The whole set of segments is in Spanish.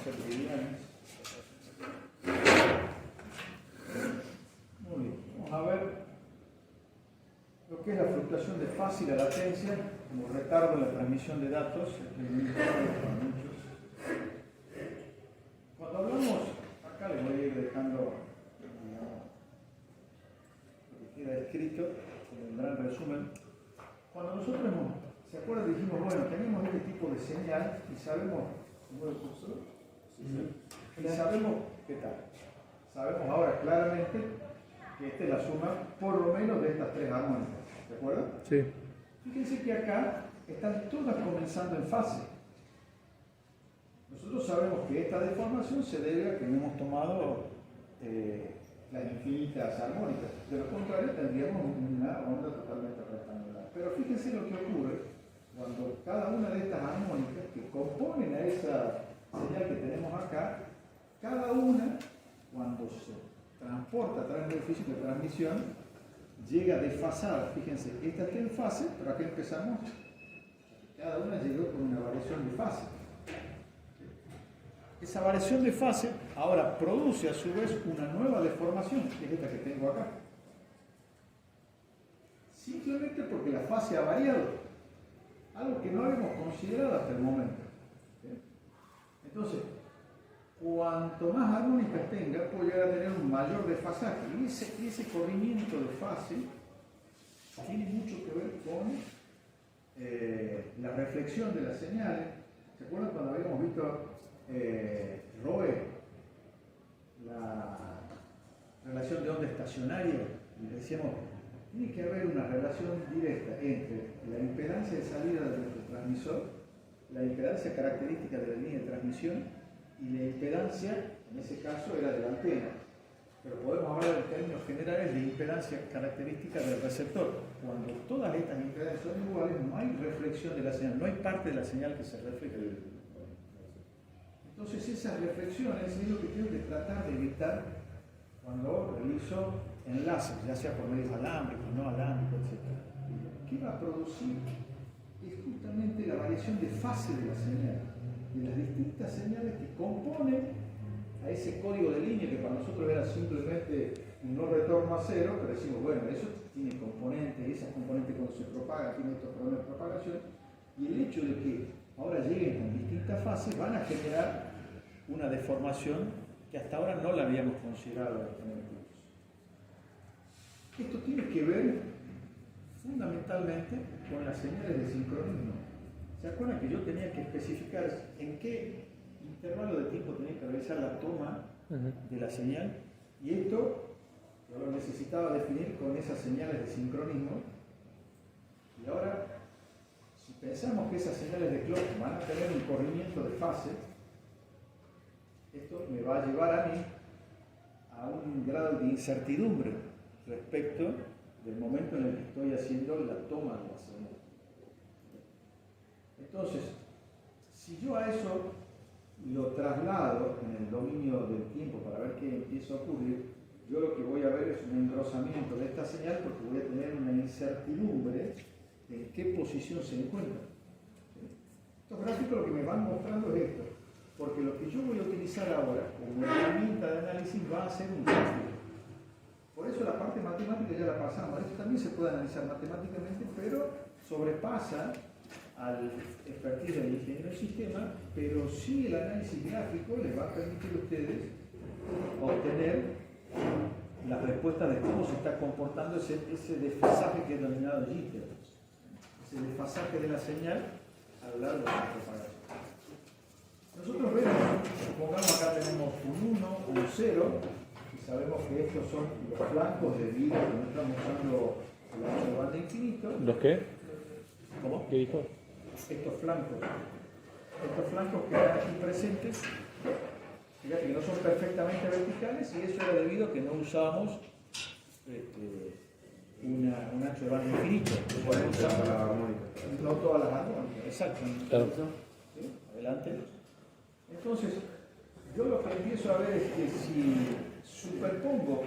ser lineales. Muy bien, vamos a ver lo que es la fluctuación de fase y la latencia como retardo en la transmisión de datos. Cuando hablamos, acá les voy a ir dejando, digamos, lo que queda escrito como un gran resumen. Cuando nosotros ¿se acuerdan? Dijimos, bueno, tenemos este tipo de señal y sabemos, y sabemos qué tal. Sabemos ahora claramente que esta es la suma por lo menos de estas tres armónicas. ¿De acuerdo? Sí. Fíjense que acá están todas comenzando en fase. Nosotros sabemos que esta deformación se debe a que no hemos tomado las infinitas armónicas. De lo contrario, tendríamos una onda totalmente rectangular. Pero fíjense lo que ocurre cuando cada una de estas armónicas que componen a esa señal que tenemos acá, cada una, cuando se transporta a través del físico de transmisión, llega desfasada. Fíjense, esta está en fase, pero acá empezamos, cada una llegó con una variación de fase. Esa variación de fase ahora produce a su vez una nueva deformación, que es esta que tengo acá. Simplemente porque la fase ha variado, algo que no habíamos considerado hasta el momento. Entonces, cuanto más armónicas tenga, puede llegar a tener un mayor desfasaje. Y ese corrimiento de fase tiene mucho que ver con la reflexión de las señales. ¿Se acuerdan cuando habíamos visto Roe, la relación de onda estacionaria? Y decíamos, tiene que haber una relación directa entre la impedancia de salida de nuestro transmisor, la impedancia característica de la línea de transmisión y la impedancia, en ese caso, era de la antena. Pero podemos hablar en términos generales de impedancia característica del receptor. Cuando todas estas impedancias son iguales, no hay reflexión de la señal, no hay parte de la señal que se refleje. Entonces esas reflexiones es lo que tengo que tratar de evitar cuando realizo enlaces, ya sea por medios alámbricos, no alámbricos, etc. ¿Qué va a producir? Es justamente la variación de fase de la señal, de las distintas señales que componen a ese código de línea que para nosotros era simplemente un no retorno a cero, pero decimos, bueno, eso tiene componentes, esas componentes cuando se propagan tienen estos problemas de propagación, y el hecho de que ahora lleguen con distintas fases van a generar una deformación que hasta ahora no la habíamos considerado en el curso. Esto tiene que ver fundamentalmente con las señales de sincronismo. ¿Se acuerdan que yo tenía que especificar en qué intervalo de tiempo tenía que realizar la toma de la señal? Y esto yo lo necesitaba definir con esas señales de sincronismo. Y ahora, si pensamos que esas señales de clock van a tener un corrimiento de fase, esto me va a llevar a mí a un grado de incertidumbre respecto del momento en el que estoy haciendo la toma de la señal. Entonces, si yo a eso lo traslado en el dominio del tiempo para ver qué empieza a ocurrir, yo lo que voy a ver es un engrosamiento de esta señal porque voy a tener una incertidumbre en qué posición se encuentra. Estos gráficos lo que me van mostrando es esto, porque lo que yo voy a utilizar ahora como herramienta de análisis va a ser un gráfico. Por eso la parte matemática ya la pasamos. Esto también se puede analizar matemáticamente, pero sobrepasa al expertise del ingeniero del sistema, pero sí el análisis gráfico les va a permitir a ustedes obtener las respuestas de cómo se está comportando ese desfasaje que es denominado jitter, ese desfasaje de la señal a lo largo de la propagación. Nosotros vemos, supongamos acá tenemos un 1, un 0, y sabemos que estos son los flancos de vida que no estamos usando el ancho de banda infinito. ¿Los qué? ¿Cómo? ¿Qué dijo? Estos flancos que están aquí presentes, fíjate que no son perfectamente verticales y eso era debido a que no usábamos un ancho de banda infinito. No todas las armónicas, exacto. Claro. ¿Sí? Adelante. Entonces, yo lo que empiezo a ver es que si superpongo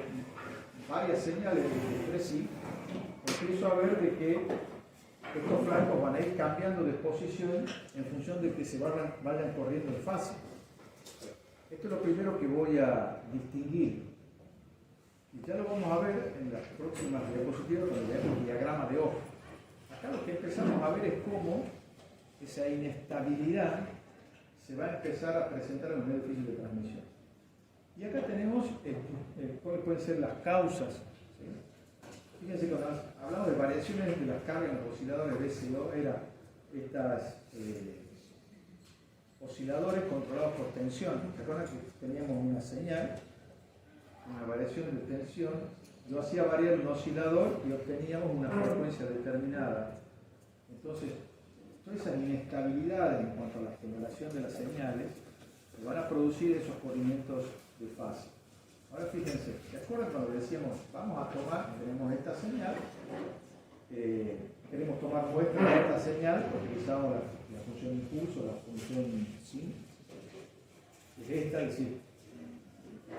varias señales entre sí, empiezo a ver de que estos flancos van a ir cambiando de posición en función de que se vayan corriendo en fase. Esto es lo primero que voy a distinguir. Y ya lo vamos a ver en las próximas diapositivas cuando veamos el diagrama de ojo. Acá lo que empezamos a ver es cómo esa inestabilidad se va a empezar a presentar en los medios físicos de transmisión. Y acá tenemos cuáles pueden ser las causas. ¿Sí? Fíjense, cuando hablamos de variaciones de las cargas en los osciladores BCO, eran estas osciladores controlados por tensión. ¿Se acuerdan que teníamos una señal, una variación de tensión? Yo hacía variar un oscilador y obteníamos una frecuencia determinada. Entonces, todas esas inestabilidades en cuanto a la generación de las señales van a producir esos corrimientos de fase. Ahora fíjense, ¿se acuerdan cuando decíamos, vamos a tomar, tenemos esta señal, queremos tomar muestra de esta señal, utilizamos la función impulso, la función sin, es esta, es decir,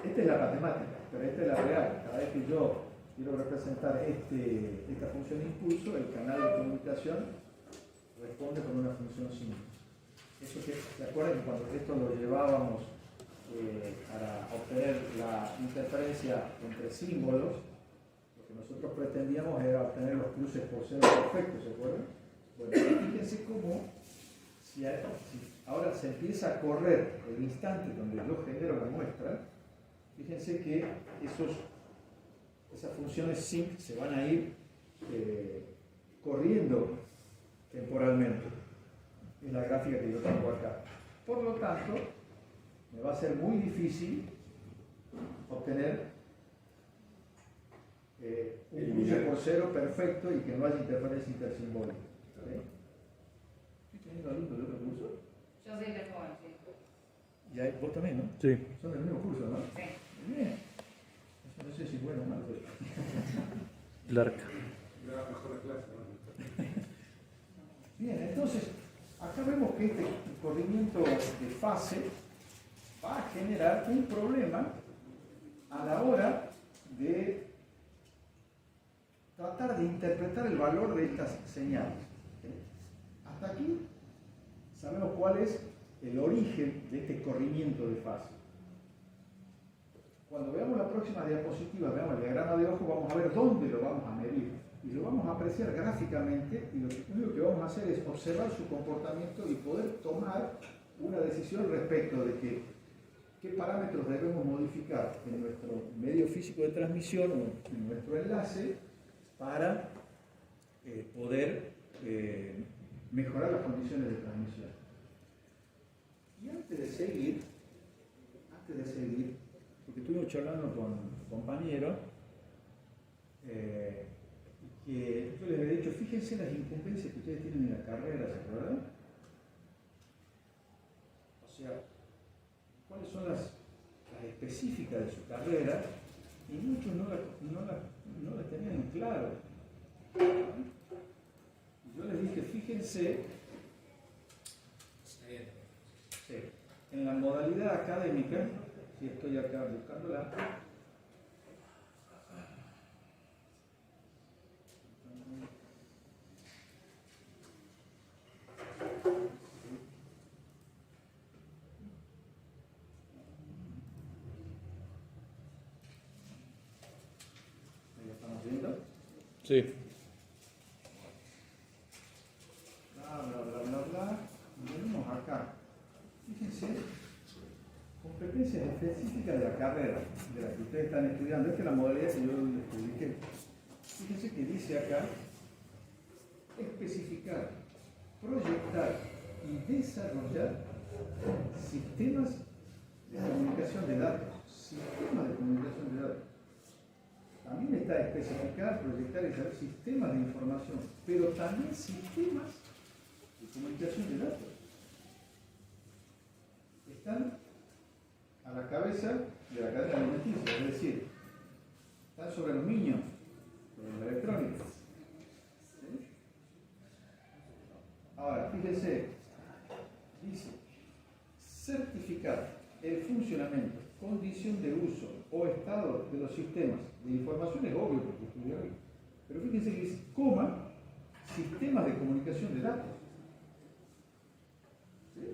esta es la matemática, pero esta es la real. Cada vez que yo quiero representar esta función impulso, el canal de comunicación responde con una función sin. Eso que, ¿se acuerdan que cuando esto lo llevábamos para obtener la interferencia entre símbolos, lo que nosotros pretendíamos era obtener los cruces por cero perfectos, ¿se acuerdan? Bueno, fíjense cómo, si ahora se empieza a correr el instante donde yo genero la muestra, fíjense que esas funciones sync se van a ir corriendo temporalmente. Es la gráfica que yo tengo acá. Por lo tanto, me va a ser muy difícil obtener un cruce por cero perfecto y que no haya interferencia intersimbólica. ¿Sí? ¿Estoy teniendo alumnos de otro curso? Yo soy de joven, sí. ¿Y vos también, no? Sí. Son del mismo curso, ¿no? Sí. Muy bien. Eso no sé si es bueno o malo. Larga. Bien, entonces, acá vemos que este corrimiento de fase va a generar un problema a la hora de tratar de interpretar el valor de estas señales. ¿Sí? Hasta aquí sabemos cuál es el origen de este corrimiento de fase. Cuando veamos la próxima diapositiva, veamos el diagrama de ojo, vamos a ver dónde lo vamos a medir. Y lo vamos a apreciar gráficamente y lo único que vamos a hacer es observar su comportamiento y poder tomar una decisión respecto de qué parámetros debemos modificar en nuestro medio físico de transmisión o en nuestro enlace para poder mejorar las condiciones de transmisión. Y antes de seguir, porque estuvimos charlando con compañeros, que yo les había dicho, fíjense las incumbencias que ustedes tienen en la carrera, ¿se acuerdan? O sea, cuáles son las específicas de su carrera, y muchos no las tenían claro. Yo les dije, fíjense, en la modalidad académica, si estoy acá buscándola, Sí. Bla, bla, bla, bla, bla. Y venimos acá. Fíjense, competencias específicas de la carrera, de la que ustedes están estudiando. Esta es la modalidad que yo les publiqué. Fíjense que dice acá, especificar, proyectar y desarrollar sistemas de comunicación de datos. Sistemas de comunicación de datos. También está especificar, proyectar y saber sistemas de información, pero también sistemas de comunicación de datos. Están a la cabeza de la cadena alimenticia, es decir, están sobre los niños, sobre la electrónica. ¿Sí? Ahora, fíjense, dice, certificar el funcionamiento, condición de uso o estado de los sistemas de información es obvio porque estudié hoy, pero fíjense que dice, sistemas de comunicación de datos. ¿Sí?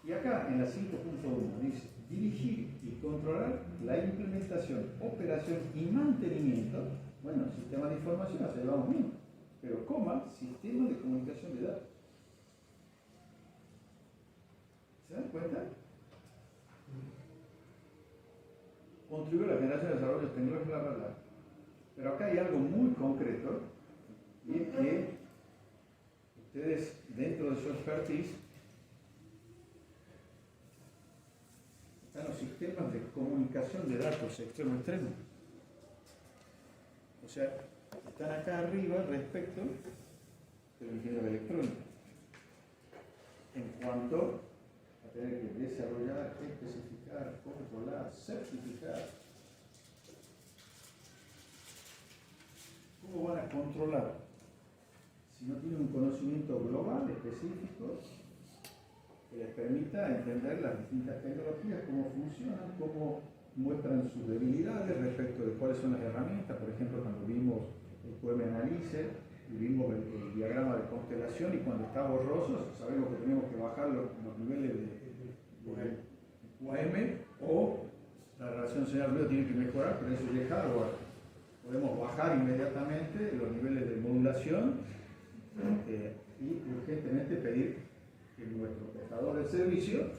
Y acá en la 5.1 dice dirigir y controlar la implementación, operación y mantenimiento. Bueno, sistema de información, hasta ahí vamos bien. Pero coma, sistema de comunicación de datos. ¿Se dan cuenta? Contribuye a la generación de desarrollo tecnológico, bla, bla, bla. Pero acá hay algo muy concreto, y es que ustedes, dentro de su expertise, están los sistemas de comunicación de datos extremo a extremo. O sea, están acá arriba respecto del ingeniero electrónico. En cuanto a tener que desarrollar, especificar, controlar, certificar. ¿Cómo van a controlar? Si no tienen un conocimiento global, específico, que les permita entender las distintas tecnologías, cómo funcionan, cómo muestran sus debilidades respecto de cuáles son las herramientas. Por ejemplo, cuando vimos el QM Analyzer y vimos el diagrama de constelación, y cuando está borroso sabemos que tenemos que bajar los niveles de QM, o la relación señal-ruido tiene que mejorar, pero eso ya es hardware. Podemos bajar inmediatamente los niveles de modulación y urgentemente pedir que nuestro prestador de servicio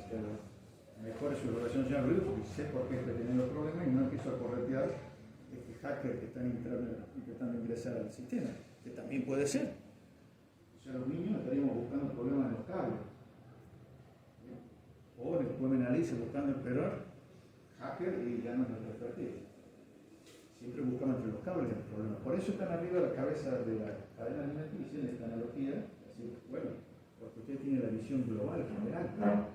mejore su relación señal-ruido, porque sé por qué estoy teniendo problemas y no empiezo a corretear hackers que están intentando ingresar al sistema, que también puede ser. O sea, los niños estaríamos buscando problemas en los cables. O en el QM Analyzer buscando el error hacker, y ya no es nuestra estrategia. Siempre buscamos entre los cables el problema. Por eso están arriba la cabeza de la cadena alimenticia, de esta analogía. Así, bueno, porque usted tiene la visión global, general.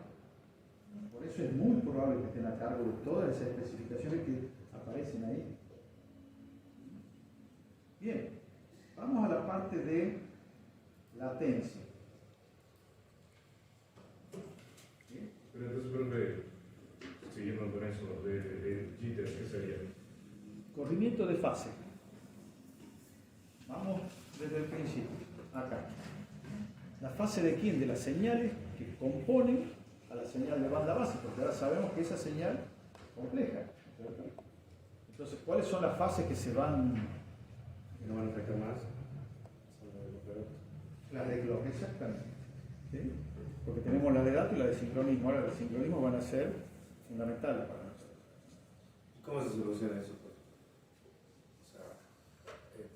Por eso es muy probable que estén a cargo de todas esas especificaciones que aparecen ahí. Bien, vamos a la parte de latencia. ¿Sí? Pero entonces, profe, siguiendo con eso de jitters, ¿qué sería? Corrimiento de fase. Vamos desde el principio, acá. ¿La fase de quién? De las señales que componen a la señal de banda base, porque ahora sabemos que esa señal es compleja. Entonces, ¿cuáles son las fases que se van? Que no van a afectar más. Las de clock, exactamente. ¿Sí? Porque tenemos la de datos y la de sincronismo. Ahora, el sincronismo van a ser fundamentales para nosotros. ¿Cómo se soluciona eso? O sea,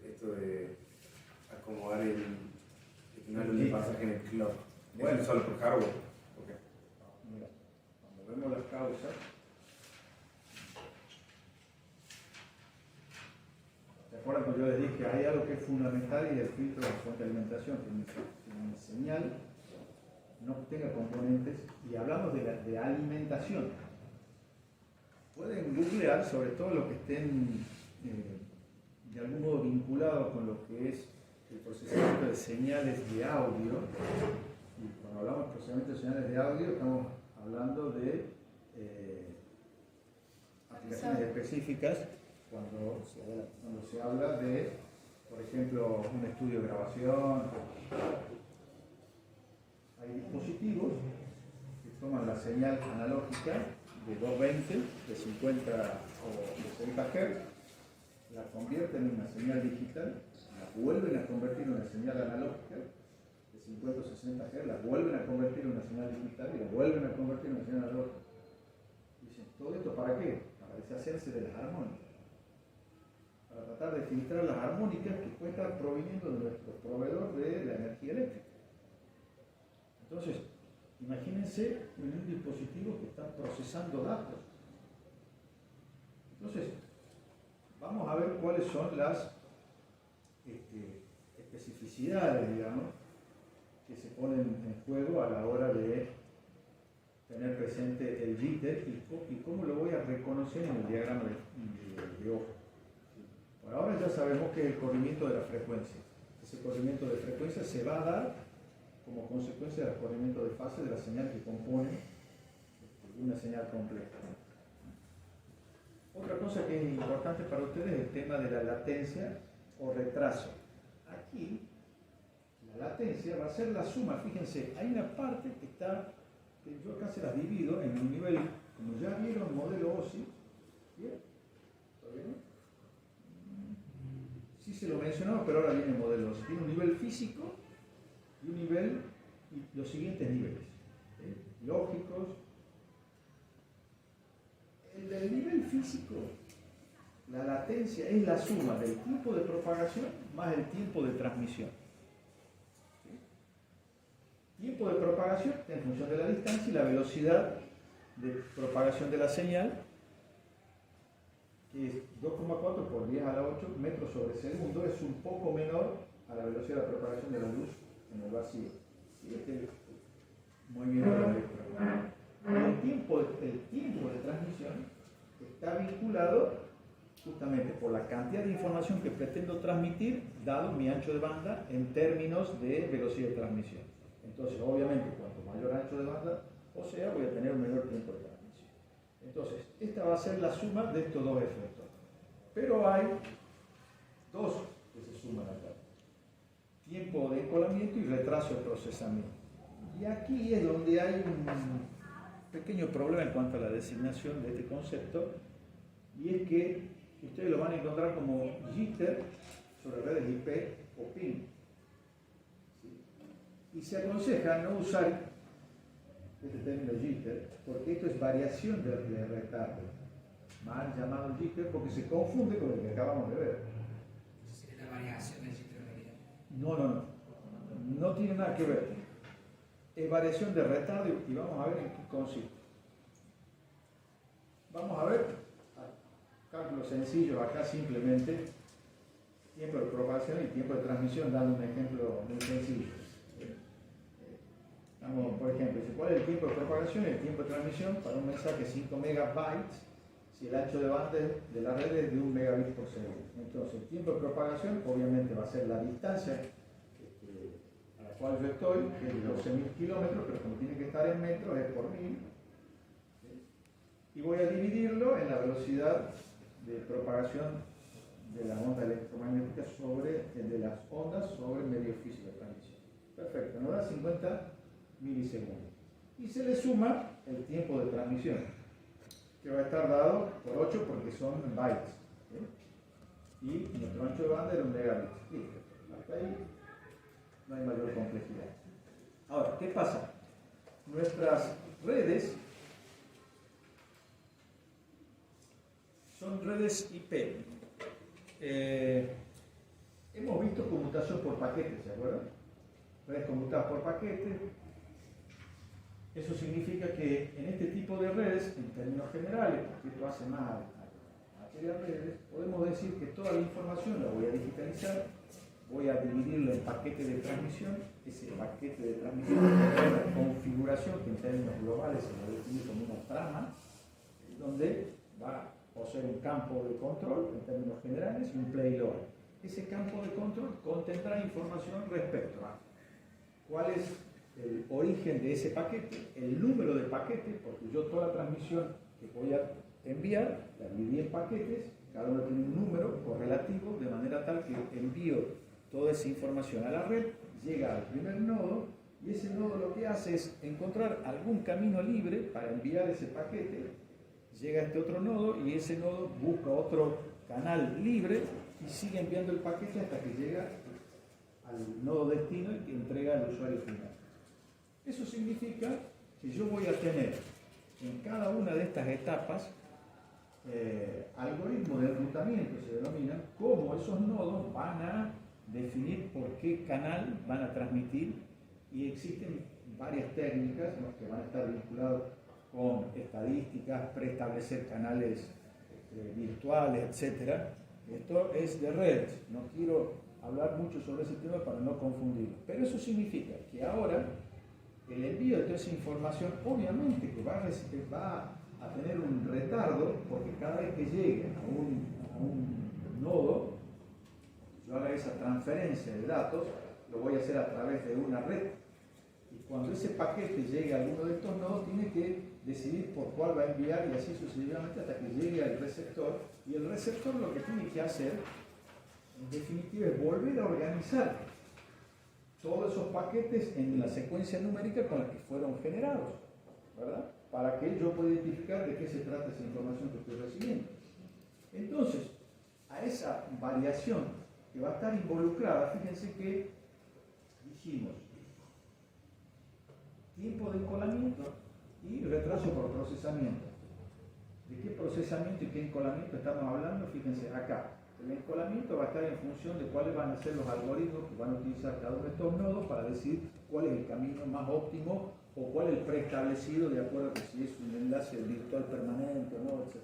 esto de acomodar que no haya un pasaje en el clock. Bueno, solo por hardware. Okay. Mira, cuando vemos las causas, ¿se acuerdan cuando yo les dije que hay algo que es fundamental y el filtro de la fuente de alimentación? Que una señal no tenga componentes, y hablamos de alimentación. Pueden googlear sobre todo lo que estén de algún modo vinculados con lo que es el procesamiento de señales de audio. Y cuando hablamos de procesamiento de señales de audio, estamos hablando de aplicaciones específicas cuando se habla de, por ejemplo, un estudio de grabación. Hay dispositivos que toman la señal analógica de 220, de 50 o de 60 Hz, la convierten en una señal digital, la vuelven a convertir en una señal analógica de 50 o 60 Hz, la vuelven a convertir en una señal digital y la vuelven a convertir en una señal analógica. Dicen, ¿todo esto para qué? Para deshacerse de las armónicas. Para tratar de filtrar las armónicas que pueden estar proviniendo de nuestro proveedor de la energía eléctrica. Entonces, imagínense en un dispositivo que está procesando datos. Entonces, vamos a ver cuáles son las especificidades, digamos, que se ponen en juego a la hora de tener presente el jitter y cómo lo voy a reconocer en el diagrama de ojo. Por ahora ya sabemos que es el corrimiento de la frecuencia. Ese corrimiento de frecuencia se va a dar como consecuencia del corrimiento de fase de la señal que compone una señal completa. Otra cosa que es importante para ustedes es el tema de la latencia o retraso. Aquí, la latencia va a ser la suma. Fíjense, hay una parte que está yo acá se las divido en un nivel, como ya vieron, modelo OSI. ¿Bien? ¿Todavía no? Sí se lo mencionaba, pero ahora viene el modelo OSI. Tiene un nivel físico y un nivel, y los siguientes niveles. Lógicos. El del nivel físico, la latencia es la suma del tiempo de propagación más el tiempo de transmisión. Tiempo de propagación en función de la distancia y la velocidad de propagación de la señal, que es 2,4 por 10 a la 8 metros sobre segundo, es un poco menor a la velocidad de propagación de la luz en el vacío. ¿Sí? Este movimiento electrónico. El tiempo de transmisión está vinculado justamente por la cantidad de información que pretendo transmitir, dado mi ancho de banda en términos de velocidad de transmisión. Entonces, obviamente, cuanto mayor ancho de banda, o sea, voy a tener un menor tiempo de transmisión. Entonces, esta va a ser la suma de estos dos efectos. Pero hay dos que se suman acá. Tiempo de encolamiento y retraso de procesamiento. Y aquí es donde hay un pequeño problema en cuanto a la designación de este concepto, y es que ustedes lo van a encontrar como jitter sobre redes IP o ping. Y se aconseja no usar este término jitter, porque esto es variación de retardo, mal llamado jitter porque se confunde con el que acabamos de ver. Sería la variación del jitter en realidad. No tiene nada que ver. Es variación de retardo y vamos a ver en qué consiste. Vamos a ver cálculos sencillos acá, simplemente tiempo de propagación y tiempo de transmisión, dando un ejemplo muy sencillo. Por ejemplo, ¿cuál es el tiempo de propagación y el tiempo de transmisión para un mensaje 5 megabytes si el ancho de banda de la red es de 1 megabit por segundo? Entonces, el tiempo de propagación obviamente va a ser la distancia a la cual yo estoy, que es de 12.000 kilómetros, pero como tiene que estar en metros es por 1000. Y voy a dividirlo en la velocidad de propagación de la onda electromagnética de las ondas sobre el medio físico de transmisión. Perfecto, nos da 50 milisegundos. Y se le suma el tiempo de transmisión, que va a estar dado por 8 porque son bytes. Y nuestro ancho de banda era 1 megabit. Listo. Hasta ahí no hay mayor complejidad. Ahora, ¿qué pasa? Nuestras redes son redes IP. Hemos visto conmutación por paquete, ¿se acuerdan? Redes conmutadas por paquete. Eso significa que en este tipo de redes, en términos generales, porque esto hace más a materia de redes, podemos decir que toda la información la voy a digitalizar, voy a dividirlo en paquetes de transmisión. Ese paquete de transmisión tiene una configuración que en términos globales se lo define como una trama, donde va a poseer un campo de control en términos generales y un payload. Ese campo de control contendrá información respecto a cuál es el origen de ese paquete, el número de paquete, porque yo toda la transmisión que voy a enviar la dividí en paquetes, cada uno tiene un número correlativo, de manera tal que envío toda esa información a la red, llega al primer nodo, y ese nodo lo que hace es encontrar algún camino libre para enviar ese paquete, llega a este otro nodo y ese nodo busca otro canal libre y sigue enviando el paquete hasta que llega al nodo destino y que entrega al usuario final. Eso significa que yo voy a tener en cada una de estas etapas algoritmos de enrutamiento, se denominan, cómo esos nodos van a definir por qué canal van a transmitir, y existen varias técnicas que van a estar vinculadas con estadísticas, preestablecer canales virtuales, etc. Esto es de redes, no quiero hablar mucho sobre ese tema para no confundirlo, pero eso significa que ahora el envío de toda esa información obviamente que va a tener un retardo, porque cada vez que llegue a un nodo, yo haga esa transferencia de datos, lo voy a hacer a través de una red, y cuando ese paquete llegue a alguno de estos nodos tiene que decidir por cuál va a enviar, y así sucesivamente hasta que llegue al receptor, y el receptor lo que tiene que hacer en definitiva es volver a organizar todos esos paquetes en la secuencia numérica con la que fueron generados. ¿verdad? Para que yo pueda identificar de qué se trata esa información que estoy recibiendo. Entonces, a esa variación que va a estar involucrada, fíjense que dijimos tiempo de encolamiento y retraso por procesamiento. ¿De qué procesamiento y qué encolamiento estamos hablando? Fíjense acá. El encolamiento va a estar en función de cuáles van a ser los algoritmos que van a utilizar cada uno de estos nodos para decidir cuál es el camino más óptimo o cuál es el preestablecido de acuerdo a que si es un enlace virtual permanente o no, etc.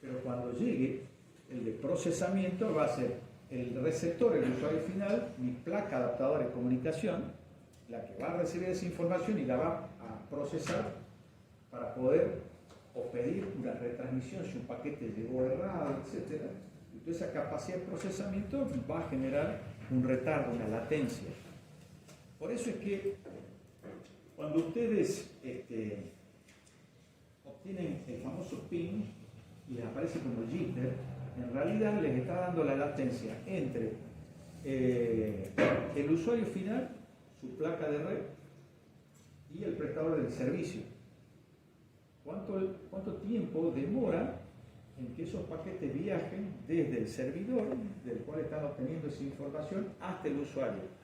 Pero cuando llegue el de procesamiento va a ser el receptor, el usuario final, mi placa adaptadora de comunicación, la que va a recibir esa información y la va a procesar para poder o pedir una retransmisión si un paquete llegó errado, etc. Entonces esa capacidad de procesamiento va a generar un retardo, una latencia. Por eso es que cuando ustedes obtienen el famoso ping y les aparece como jitter, en realidad les está dando la latencia entre el usuario final, su placa de red, y el prestador del servicio. ¿Cuánto tiempo demora en que esos paquetes viajen desde el servidor, del cual están obteniendo esa información, hasta el usuario?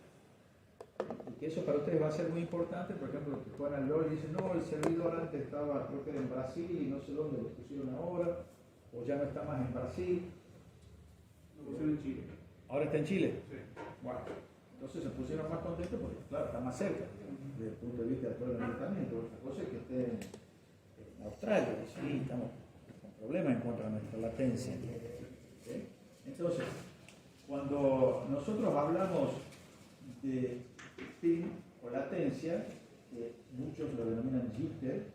Y que eso para ustedes va a ser muy importante. Por ejemplo, los que juegan al LOL y dicen, no, el servidor antes estaba, creo que era en Brasil y no sé dónde lo pusieron ahora, o ya no está más en Brasil. Lo pusieron en Chile. ¿Ahora está en Chile? Sí. Bueno, entonces se pusieron más contentos porque, claro, está más cerca, desde el punto de vista de todo el ayuntamiento. Otra cosa es que esté en Australia, y sí, estamos con problemas en cuanto a nuestra latencia. ¿Sí? Entonces, cuando nosotros hablamos de ping o latencia, que muchos lo denominan jitter,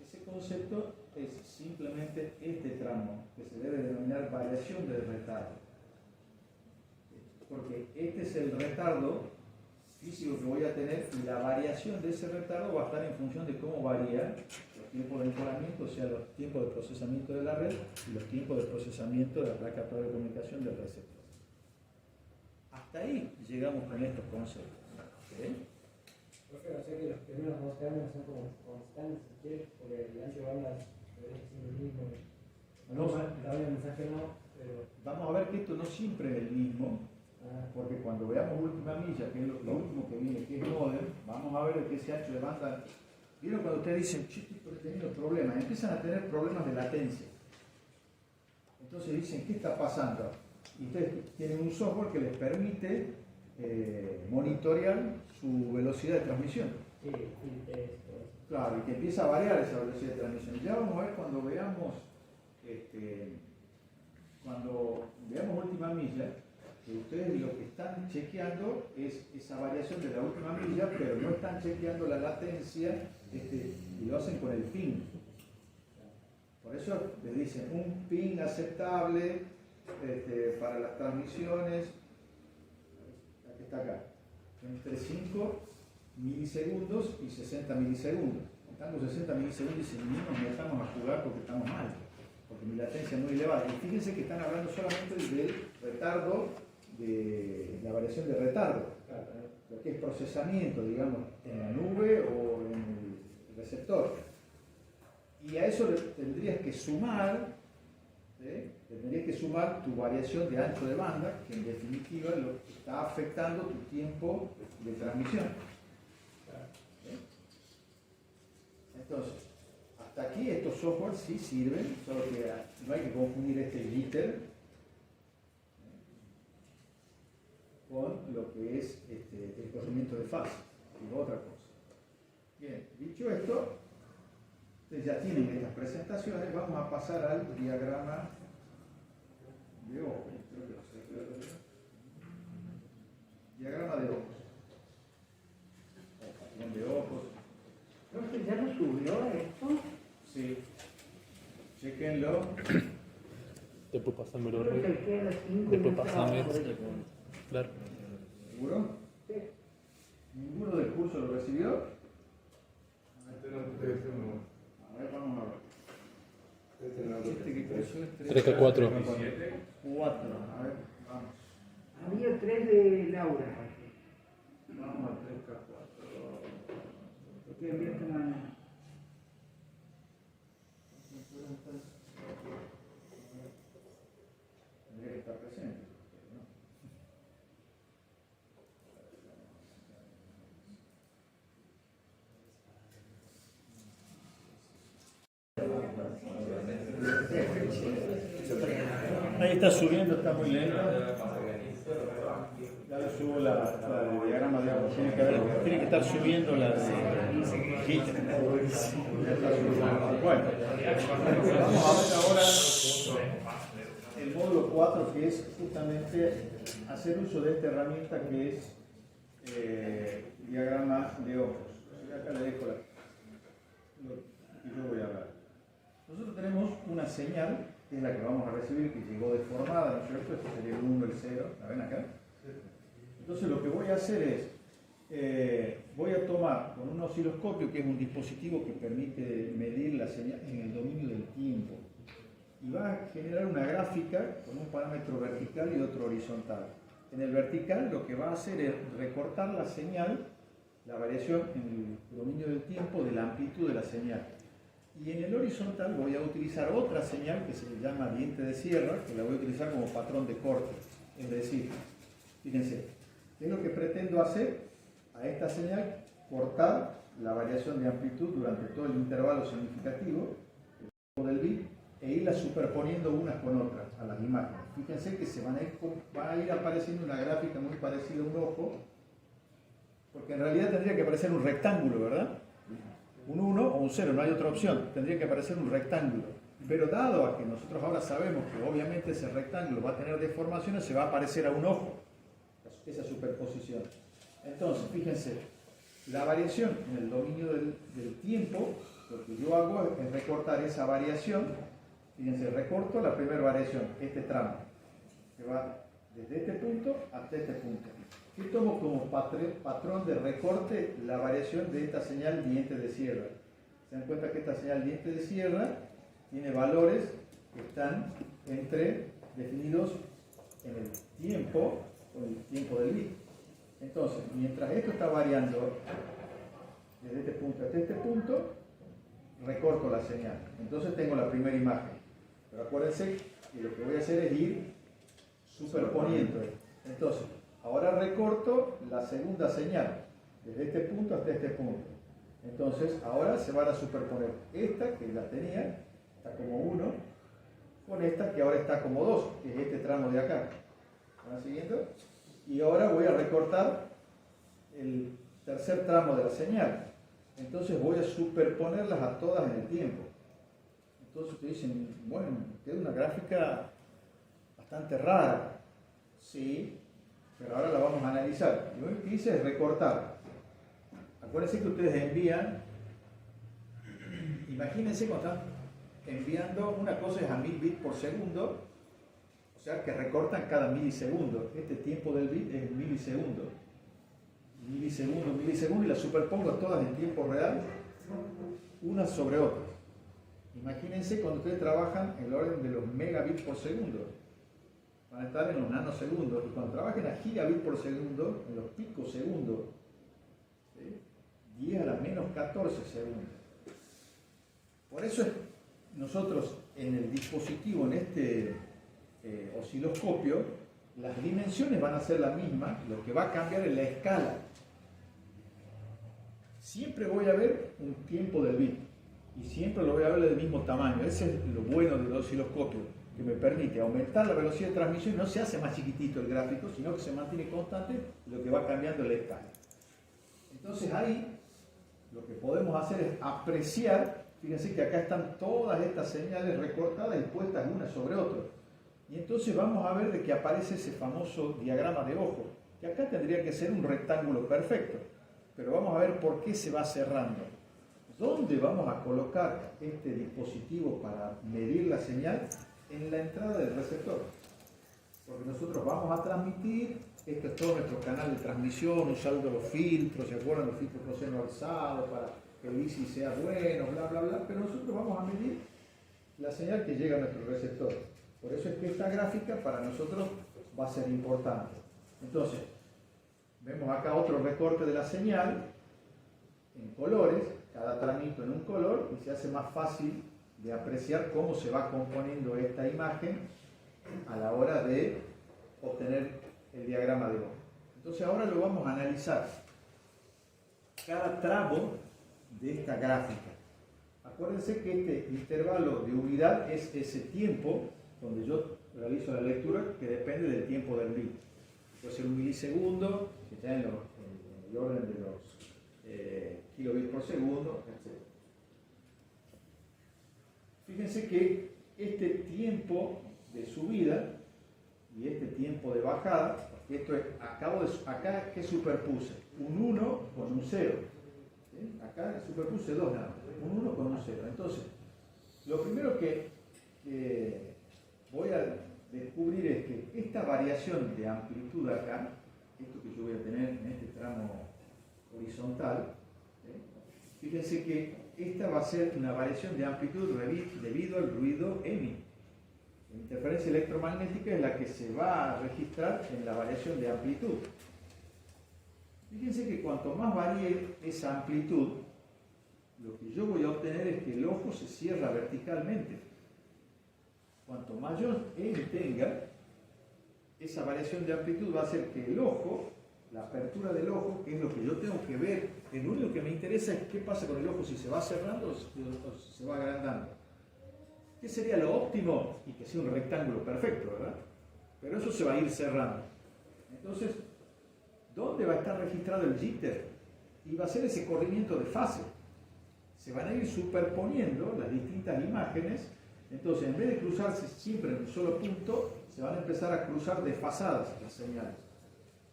ese concepto es simplemente este tramo, que se debe denominar variación del retardo. Porque este es el retardo físico que voy a tener y la variación de ese retardo va a estar en función de cómo varían los tiempos de encolamiento, o sea, los tiempos de procesamiento de la red y los tiempos de procesamiento de la placa de comunicación del receptor. Hasta ahí llegamos con estos conceptos. ¿Okay? Profe, o sea que los primeros 2 años son como constantes, si quieres, porque el ancho de banda debería ser el mismo. No, la el mensaje no, pero... Vamos a ver que esto no siempre es el mismo, porque cuando veamos última milla, que es lo último que viene, que es modem, vamos a ver que ese ancho de banda. ¿Vieron cuando ustedes dicen, estoy teniendo problemas? Empiezan a tener problemas de latencia. Entonces dicen, ¿qué está pasando? Y ustedes tienen un software que les permite monitorear su velocidad de transmisión. Sí, eso. Claro, y que empieza a variar esa velocidad de transmisión. Ya vamos a ver cuando veamos última milla, que ustedes lo que están chequeando es esa variación de la última milla, pero no están chequeando la latencia y lo hacen con el ping. Por eso les dicen un ping aceptable para las transmisiones, la que está acá, entre 5 milisegundos y 60 milisegundos. Estando 60 milisegundos y dicen, no nos metamos a jugar porque estamos mal, porque mi latencia es muy elevada. Y fíjense que están hablando solamente del retardo, de la variación de retardo, lo que es procesamiento, digamos, en la nube o en el receptor. Y a eso le tendrías que sumar, tu variación de ancho de banda, que en definitiva lo que está afectando tu tiempo de transmisión. Entonces, hasta aquí estos softwares sí sirven, solo que no hay que confundir este jitter con lo que es el corrimiento de fase, y otra cosa. Bien, dicho esto, ustedes ya tienen estas presentaciones, vamos a pasar al diagrama de ojos. Diagrama de ojos. O patrón de ojos. Profe, ¿ya lo subió esto? Sí. Chequenlo. Después pasármelo. Creo que queda 5 Después pasame. Claro. ¿Seguro? Sí. ¿Ninguno del curso lo recibió? Este no debe ser uno. A ver, vamos a ver. Este no Este que creció es 3K4. 4. A ver, vamos. Había 3 de Laura. Vamos al 3K4. Porque envía esta mañana. Tendría que estar presente, ¿no? Ahí está subiendo, está muy lento. Ya le subo la diagrama de agua. Tiene que estar subiendo la hit. Bueno, vamos a ver ahora el módulo 4, que es justamente hacer uso de esta herramienta que es diagrama de ojos. Acá le dejo lo que yo voy a hablar. Nosotros tenemos una señal, que es la que vamos a recibir, que llegó deformada, ¿no es cierto? Este sería el 1, el 0, ¿la ven acá? Entonces lo que voy a hacer es, voy a tomar con un osciloscopio, que es un dispositivo que permite medir la señal en el dominio del tiempo, y va a generar una gráfica con un parámetro vertical y otro horizontal. En el vertical lo que va a hacer es recortar la señal, la variación en el dominio del tiempo de la amplitud de la señal. Y en el horizontal voy a utilizar otra señal que se le llama diente de sierra, que la voy a utilizar como patrón de corte. Es decir, fíjense, ¿qué es lo que pretendo hacer? A esta señal, cortar la variación de amplitud durante todo el intervalo significativo, el tiempo del bit, e irlas superponiendo unas con otras a las imágenes. Fíjense que va a ir apareciendo una gráfica muy parecida a un ojo, porque en realidad tendría que aparecer un rectángulo, ¿verdad? Un 1 o un 0, no hay otra opción, tendría que aparecer un rectángulo. Pero dado a que nosotros ahora sabemos que obviamente ese rectángulo va a tener deformaciones, se va a parecer a un ojo, esa superposición. Entonces, fíjense, la variación en el dominio del tiempo, lo que yo hago es recortar esa variación. Fíjense, recorto la primera variación, este tramo, que va desde este punto hasta este punto. ¿Qué tomo como patrón de recorte? La variación de esta señal diente de sierra. Se dan cuenta que esta señal diente de sierra tiene valores que están definidos en el tiempo, con el tiempo del bit. Entonces, mientras esto está variando desde este punto hasta este punto, recorto la señal. Entonces tengo la primera imagen. Pero acuérdense que lo que voy a hacer es ir superponiendo. Entonces, ahora recorto la segunda señal, desde este punto hasta este punto. Entonces, ahora se van a superponer esta, que la tenía, está como 1, con esta, que ahora está como 2, que es este tramo de acá. ¿Van siguiendo? Y ahora voy a recortar el tercer tramo de la señal. Entonces voy a superponerlas a todas en el tiempo. Entonces ustedes dicen, bueno, queda una gráfica bastante rara. Sí, pero ahora la vamos a analizar. Yo lo que hice es recortar. Acuérdense que ustedes envían, imagínense cuando están enviando, una cosa es a 1000 bits por segundo, o sea que recortan cada milisegundo. Este tiempo del bit es milisegundo. Milisegundo, y las superpongo todas en tiempo real, unas sobre otras. Imagínense cuando ustedes trabajan en el orden de los megabits por segundo. Van a estar en los nanosegundos. Y cuando trabajen a gigabits por segundo, en los picosegundos, ¿sí? 10 a la menos 14 segundos. Por eso nosotros en el dispositivo, en este osciloscopio, las dimensiones van a ser las mismas, lo que va a cambiar es la escala. Siempre voy a ver un tiempo del bit y siempre lo voy a ver del mismo tamaño. Ese es lo bueno del osciloscopio, que me permite aumentar la velocidad de transmisión y no se hace más chiquitito el gráfico, sino que se mantiene constante, lo que va cambiando es la escala. Entonces ahí lo que podemos hacer es apreciar, fíjense que acá están todas estas señales recortadas y puestas una sobre otra. Y entonces vamos a ver de que aparece ese famoso diagrama de ojo, que acá tendría que ser un rectángulo perfecto, pero vamos a ver por qué se va cerrando. ¿Dónde vamos a colocar este dispositivo para medir la señal? En la entrada del receptor. Porque nosotros vamos a transmitir, esto es todo nuestro canal de transmisión, usando los filtros, ¿se acuerdan? Los filtros coseno alzado para que el ISI sea bueno, bla, bla, bla, pero nosotros vamos a medir la señal que llega a nuestro receptor. Por eso es que esta gráfica para nosotros va a ser importante. Entonces, vemos acá otro recorte de la señal. en colores, cada tramito en un color, y se hace más fácil de apreciar cómo se va componiendo esta imagen a la hora de obtener el diagrama de ojo. Entonces ahora lo vamos a analizar. Cada tramo de esta gráfica. Acuérdense que este intervalo de unidad es ese tiempo donde yo realizo la lectura que depende del tiempo del bit. Puede ser un milisegundo, que está en el orden de los kilobits por segundo, etc. Fíjense que este tiempo de subida y este tiempo de bajada, porque esto es, acá que superpuse un 1 con un 0. ¿Sí? Acá superpuse dos nada más, un 1 con un 0. Entonces, lo primero que voy a descubrir es que esta variación de amplitud acá, esto que yo voy a tener en este tramo horizontal, ¿sí? Fíjense que esta va a ser una variación de amplitud debido al ruido EMI. La interferencia electromagnética es la que se va a registrar en la variación de amplitud. Fíjense que cuanto más varíe esa amplitud, lo que yo voy a obtener es que el ojo se cierra verticalmente. Cuanto mayor M tenga, esa variación de amplitud va a hacer que el ojo, la apertura del ojo, que es lo que yo tengo que ver, lo único que me interesa es qué pasa con el ojo, si se va cerrando o si se va agrandando. ¿Qué sería lo óptimo? Y que sea un rectángulo perfecto, ¿verdad? Pero eso se va a ir cerrando. Entonces, ¿dónde va a estar registrado el jitter? Y va a ser ese corrimiento de fase. Se van a ir superponiendo las distintas imágenes. Entonces, en vez de cruzarse siempre en un solo punto, se van a empezar a cruzar desfasadas las señales.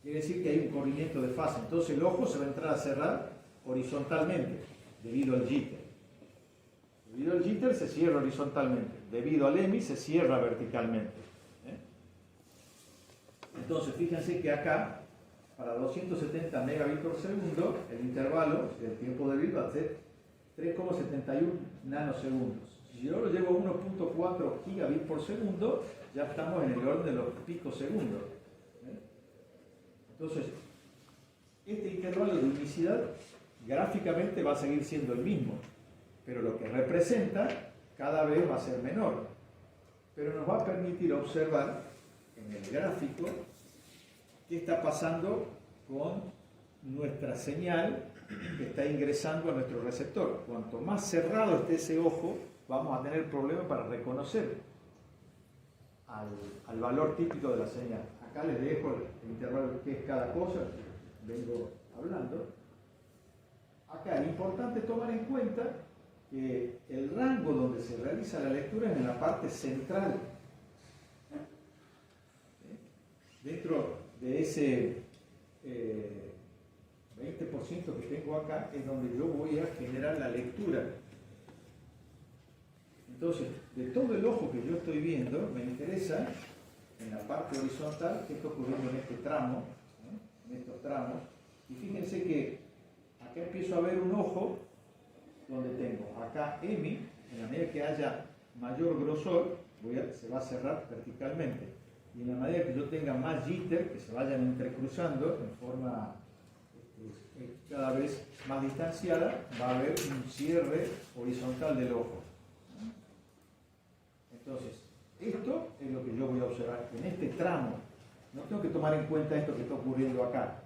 Quiere decir que hay un corrimiento de fase. Entonces, el ojo se va a entrar a cerrar horizontalmente, debido al jitter. Debido al jitter se cierra horizontalmente. Debido al EMI se cierra verticalmente. Entonces, fíjense que acá, para 270 megabits por segundo, el intervalo del tiempo de bit va a ser 3,71 nanosegundos. Si yo lo llevo a 1.4 gigabits por segundo, ya estamos en el orden de los picosegundos. Entonces, este intervalo de unicidad gráficamente va a seguir siendo el mismo, pero lo que representa cada vez va a ser menor. Pero nos va a permitir observar en el gráfico qué está pasando con nuestra señal que está ingresando a nuestro receptor. Cuanto más cerrado esté ese ojo, vamos a tener problemas para reconocer al valor típico de la señal. Acá les dejo el intervalo que es cada cosa, vengo hablando. Acá es importante tomar en cuenta que el rango donde se realiza la lectura es en la parte central. Dentro de ese 20% que tengo acá es donde yo voy a generar la lectura. Entonces, de todo el ojo que yo estoy viendo, me interesa en la parte horizontal qué está ocurriendo en este tramo, en estos tramos. Y fíjense que acá empiezo a ver un ojo donde tengo acá EMI, en la medida que haya mayor grosor, se va a cerrar verticalmente. Y en la medida que yo tenga más jitter, que se vayan entrecruzando en forma cada vez más distanciada, va a haber un cierre horizontal del ojo. Entonces, esto es lo que yo voy a observar en este tramo. No tengo que tomar en cuenta esto que está ocurriendo acá.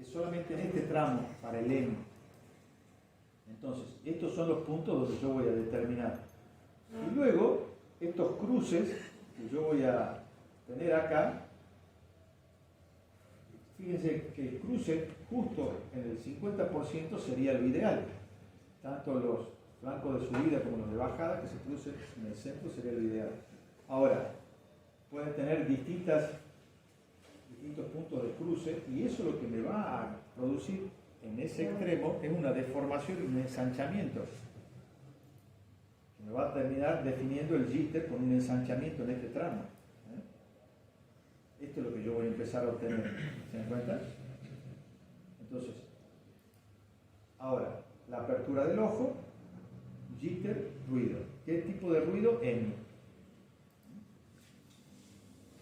Es solamente en este tramo para el EMI. Entonces, estos son los puntos donde yo voy a determinar. Y luego, estos cruces que yo voy a tener acá, fíjense que el cruce justo en el 50% sería lo ideal. Tanto los flancos de subida como los de bajada que se crucen en el centro sería lo ideal. Ahora, pueden tener distintos puntos de cruce y eso lo que me va a producir en ese extremo es una deformación y un ensanchamiento. Me va a terminar definiendo el jitter con un ensanchamiento en este tramo. Esto es lo que yo voy a empezar a obtener. ¿Se dan cuenta? Entonces, ahora, la apertura del ojo, jitter, ruido. ¿Qué tipo de ruido? EMI.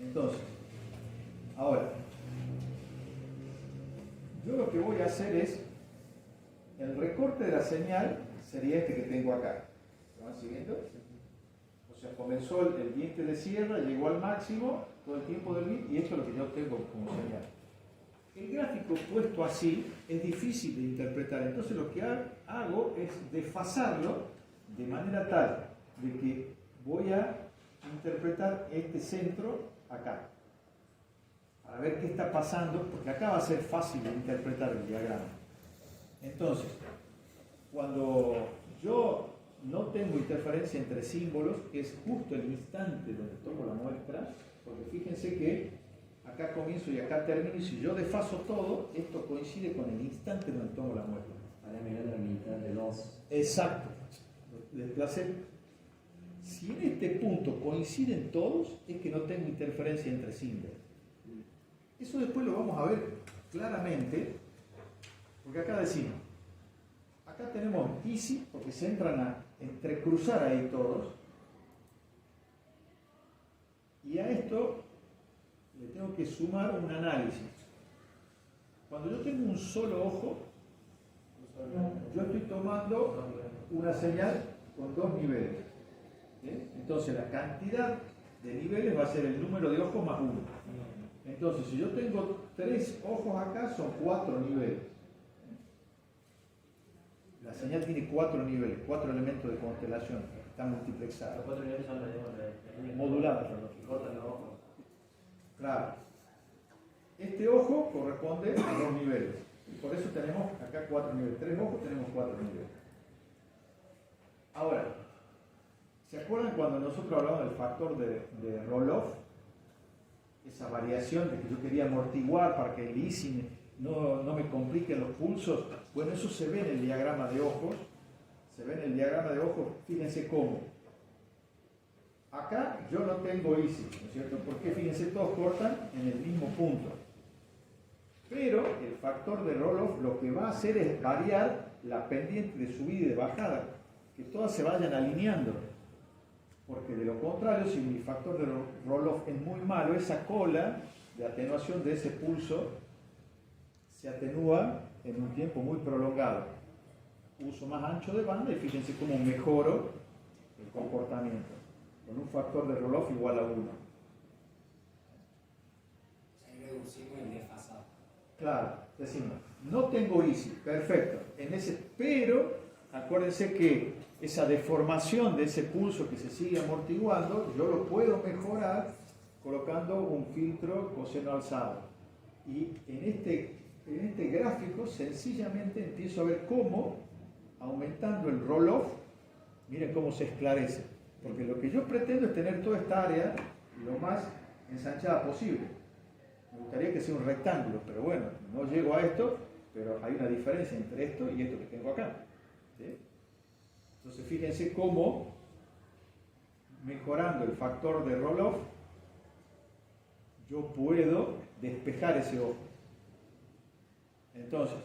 Entonces, ahora, yo lo lo que voy a hacer es, el recorte de la señal sería este que tengo acá. ¿Lo van siguiendo? O sea, comenzó el diente de sierra, llegó al máximo todo el tiempo del bit, y esto es lo que yo tengo como señal. El gráfico puesto así es difícil de interpretar, entonces lo que hago es desfasarlo de manera tal de que voy a interpretar este centro acá, para ver qué está pasando, porque acá va a ser fácil de interpretar el diagrama. Entonces, cuando yo no tengo interferencia entre símbolos, es justo el instante donde tomo la muestra, porque fíjense que acá comienzo y acá termino, y si yo desfaso todo, esto coincide con el instante donde tomo la muestra. Ahora mirando la mitad de los. Exacto. Desplacé. Si en este punto coinciden todos, es que no tengo interferencia entre símbolos. Eso después lo vamos a ver claramente, porque acá decimos, acá tenemos easy, porque se entran a entrecruzar ahí todos, y a esto le tengo que sumar un análisis. Cuando yo tengo un solo ojo, yo estoy tomando una señal con dos niveles. ¿Sí? Entonces la cantidad de niveles va a ser el número de ojos más uno. Entonces si yo tengo 3 ojos acá, son 4 niveles. La señal tiene 4 niveles, 4 elementos de constelación, están multiplexados. Los 4 niveles son las moduladas. que cortan los ojos. Claro. Este ojo corresponde a 2 niveles. Por eso tenemos acá 4 niveles. 3 ojos tenemos 4 niveles. Ahora, ¿se acuerdan cuando nosotros hablamos del factor de Roloff? Esa variación de que yo quería amortiguar para que el easing no me complique los pulsos. Bueno, eso se ve en el diagrama de ojos. Se ve en el diagrama de ojos, fíjense cómo. Acá yo no tengo easing, ¿no es cierto? Porque fíjense, todos cortan en el mismo punto. Pero el factor de Roloff lo que va a hacer es variar la pendiente de subida y de bajada, que todas se vayan alineando. Porque de lo contrario, si mi factor de Roloff es muy malo, esa cola de atenuación de ese pulso se atenúa en un tiempo muy prolongado. Uso más ancho de banda y fíjense cómo mejoro el comportamiento con un factor de Roloff igual a 1. Ahí reducimos el desfasado. Claro, decimos, no tengo easy, perfecto, pero acuérdense que esa deformación de ese pulso que se sigue amortiguando, yo lo puedo mejorar colocando un filtro coseno alzado. Y en este gráfico sencillamente empiezo a ver cómo, aumentando el roll-off, miren cómo se esclarece. Porque lo que yo pretendo es tener toda esta área lo más ensanchada posible. Me gustaría que sea un rectángulo, pero bueno, no llego a esto, pero hay una diferencia entre esto y esto que tengo acá. ¿Sí? Entonces fíjense cómo, mejorando el factor de roll-off, yo puedo despejar ese ojo. Entonces,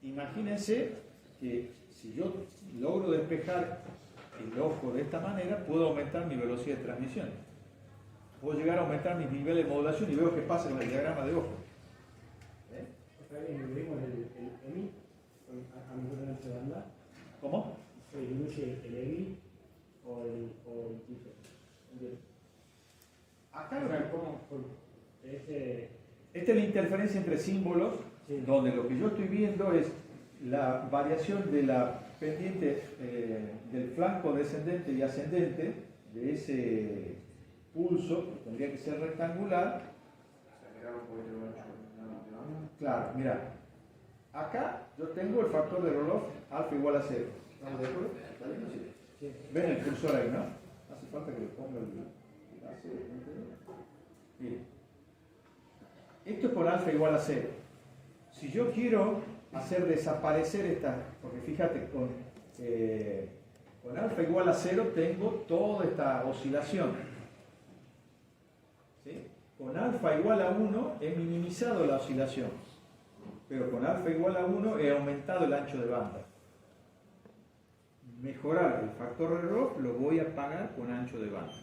imagínense que si yo logro despejar el ojo de esta manera, puedo aumentar mi velocidad de transmisión. Puedo llegar a aumentar mis niveles de modulación y veo qué pasa con el diagrama de ojo. ¿Incluimos el EMI a mejor ancho de banda? ¿Cómo? ¿Se disminuye el EMI o el tipo? Acá ¿cómo? esta es la interferencia entre símbolos, sí, donde lo que yo estoy viendo es la variación de la pendiente del flanco descendente y ascendente de ese pulso, que tendría que ser rectangular. Claro, mira, acá yo tengo el factor de Roloff alfa igual a 0. ¿Estamos de acuerdo? ¿Está bien? Sí. Ven el cursor ahí, ¿no? Hace falta que le ponga el láser. Miren, esto es con alfa igual a 0. Si yo quiero hacer desaparecer esta, porque fíjate, con alfa igual a 0 tengo toda esta oscilación. ¿Sí? Con alfa igual a 1 he minimizado la oscilación, pero con alfa igual a 1 he aumentado el ancho de banda. Mejorar el factor de Roloff lo voy a pagar con ancho de banda.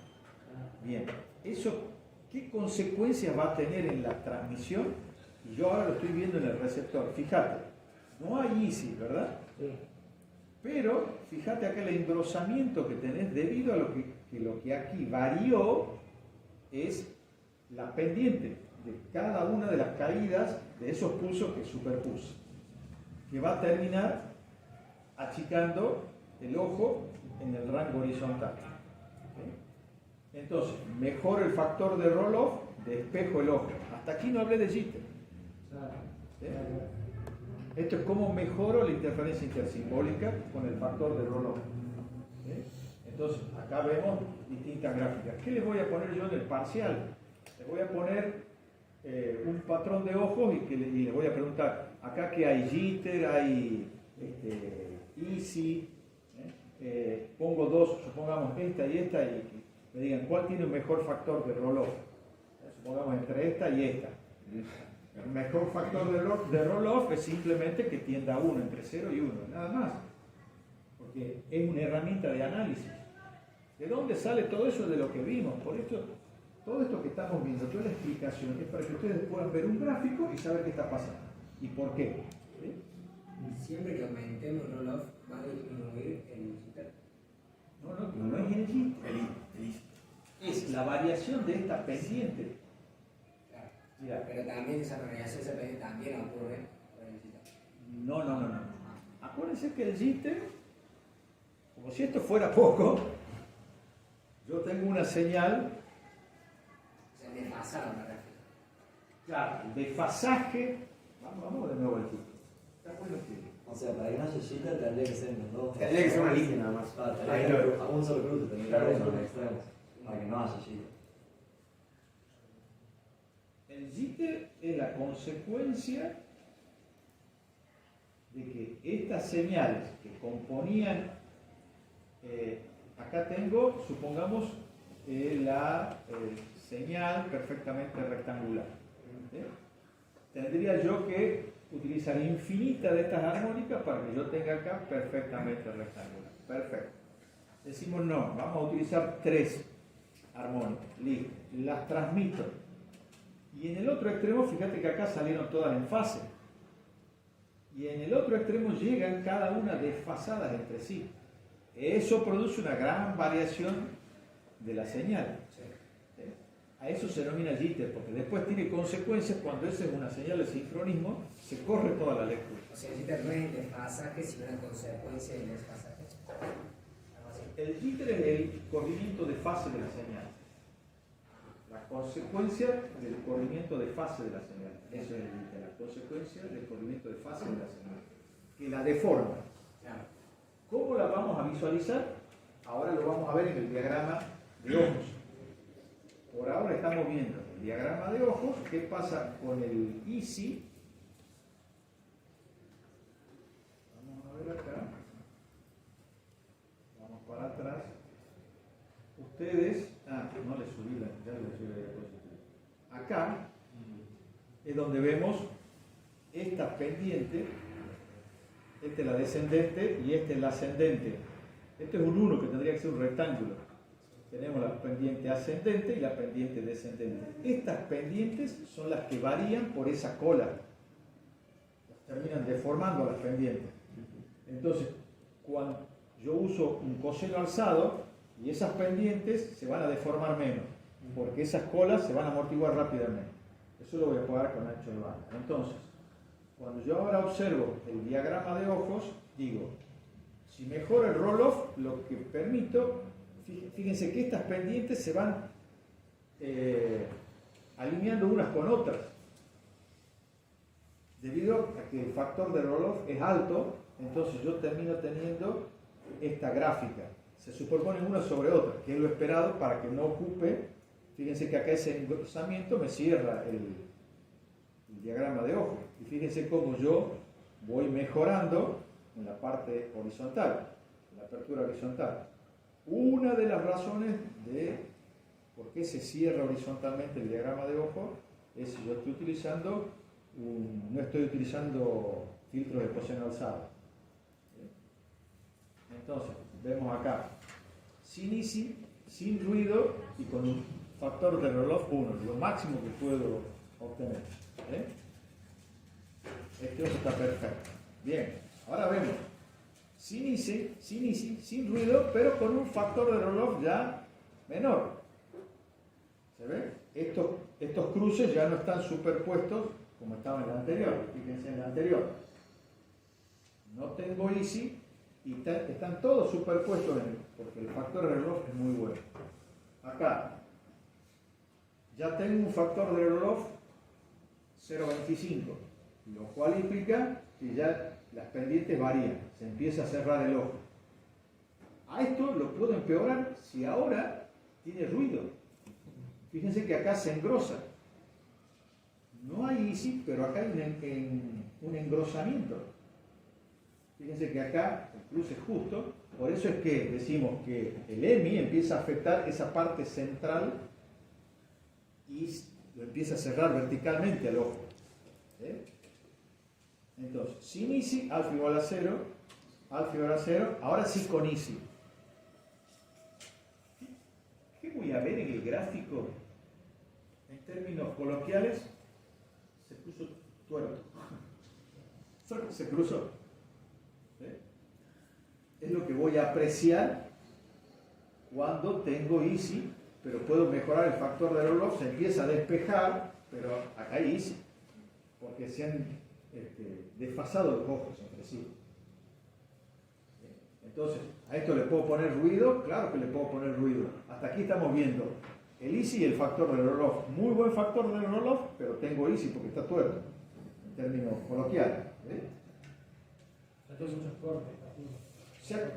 Bien, ¿eso qué consecuencias va a tener en la transmisión? y yo ahora lo estoy viendo en el receptor. Fíjate, no hay easy, ¿verdad? Sí. Pero fíjate acá el engrosamiento que tenés debido a lo que aquí varió es la pendiente de cada una de las caídas de esos pulsos que superpuse, que va a terminar achicando el ojo en el rango horizontal. ¿Sí? Entonces, mejoro el factor de roll-off, despejo el ojo. Hasta aquí no hablé de jitter. ¿Sí? Esto es cómo mejoro la interferencia intersimbólica con el factor de roll-off. ¿Sí? Entonces, acá vemos distintas gráficas. ¿Qué les voy a poner yo en el parcial? Les voy a poner un patrón de ojos y les voy a preguntar, acá que hay jitter, hay easy, pongo dos, supongamos esta y esta, y me digan cuál tiene un mejor factor de roll-off. Supongamos entre esta y esta. El mejor factor de roll-off es simplemente que tienda a 1, entre 0 y 1, nada más. Porque es una herramienta de análisis. ¿De dónde sale todo eso? De lo que vimos. Por eso, todo esto que estamos viendo, toda la explicación, es para que ustedes puedan ver un gráfico y saber qué está pasando. ¿Y por qué? ¿Sí? Y siempre que aumentemos el roll-off, va a disminuir el jitter. No es el jitter. Es la variación de esta pendiente. Claro. Mira, Pero también esa variación se puede también ocurre con el jitter. no. Acuérdense que el jitter, como si esto fuera poco, yo tengo una señal. O sea, desfasado la gráfica. Claro, el desfasaje. Vamos de nuevo al título. Está bueno que. O sea, para que no haya jitter tendría que ser en los dos. Tendría que ser una línea nada más. Claro, Ahí tendría lo- que a un solo cruce tendría que Claro, haber en eso. los extremos. Para que no haya jitter. El jitter es la consecuencia de que estas señales que componían, acá tengo, supongamos, la señal perfectamente rectangular. ¿Sí? Tendría yo que utilizar infinita de estas armónicas para que yo tenga acá perfectamente rectangular. Perfecto. Decimos no, vamos a utilizar 3 armónicas. Listo. Las transmito. Y en el otro extremo, fíjate que acá salieron todas en fase. Y en el otro extremo llegan cada una desfasadas entre sí. Eso produce una gran variación de la señal. ¿Sí? A eso se denomina jitter, porque después tiene consecuencias cuando esa es una señal de sincronismo, se corre toda la lectura. O sea, el jitter no es el desfasaje, sino una consecuencia del desfasaje. Algo así. El jitter es el corrimiento de fase de la señal. La consecuencia del corrimiento de fase de la señal. Eso es el jitter, la consecuencia del corrimiento de fase de la señal. Que la deforma. Claro. ¿Cómo la vamos a visualizar? Ahora lo vamos a ver en el diagrama de ojos. Por ahora estamos viendo el diagrama de ojos. ¿Qué pasa con el easy? Vamos a ver acá. Vamos para atrás. Ustedes, no les subí ya les subí la diapositiva. Acá es donde vemos esta pendiente. Esta es la descendente y esta es la ascendente. Este es un 1 que tendría que ser un rectángulo. Tenemos la pendiente ascendente y la pendiente descendente. Estas pendientes son las que varían por esa cola. Terminan deformando las pendientes. Entonces, cuando yo uso un coseno alzado, y esas pendientes se van a deformar menos, porque esas colas se van a amortiguar rápidamente. Eso lo voy a pagar con ancho de banda. Entonces, cuando yo ahora observo el diagrama de ojos, digo, si mejoro el roll-off, lo que permito, fíjense que estas pendientes se van alineando unas con otras. Debido a que el factor de roll-off es alto, entonces yo termino teniendo esta gráfica. Se superponen una sobre otra, que es lo esperado para que no ocupe. Fíjense que acá ese engrosamiento me cierra el diagrama de ojos. Y fíjense cómo yo voy mejorando en la parte horizontal, en la apertura horizontal. Una de las razones de por qué se cierra horizontalmente el diagrama de ojos es si yo estoy utilizando no estoy utilizando filtros de coseno alzado. Entonces, vemos acá, sin easy, sin ruido y con un factor de roll-off 1, lo máximo que puedo obtener. Este ojo está perfecto. Bien, ahora vemos. Sin ISI, sin ruido, pero con un factor de roll-off ya menor. ¿Se ve? Estos cruces ya no están superpuestos como estaban en el anterior. Fíjense en el anterior. No tengo ISI y están todos superpuestos porque el factor de roll-off es muy bueno. Acá ya tengo un factor de roll-off 0.25, lo cual implica que ya las pendientes varían, se empieza a cerrar el ojo. A esto lo puedo empeorar si ahora tiene ruido. Fíjense que acá se engrosa. No hay ISI, pero acá hay un engrosamiento. Fíjense que acá el cruce es justo, por eso es que decimos que el EMI empieza a afectar esa parte central y lo empieza a cerrar verticalmente al ojo. Entonces, sin ISI, alfa igual a 0, ahora sí con ISI. ¿Qué voy a ver en el gráfico? En términos coloquiales, se puso tuerto. Se cruzó. Es lo que voy a apreciar cuando tengo ISI, pero puedo mejorar el factor de roll-off, se empieza a despejar, pero acá hay ISI, porque se han desfasado los ojos entre sí. Entonces, ¿a esto le puedo poner ruido? Claro que le puedo poner ruido. Hasta aquí estamos viendo el ISI y el factor de roll-off. Muy buen factor de roll-off, pero tengo ISI porque está tuerto, en términos coloquiales. Entonces, muchos cortes. O sea,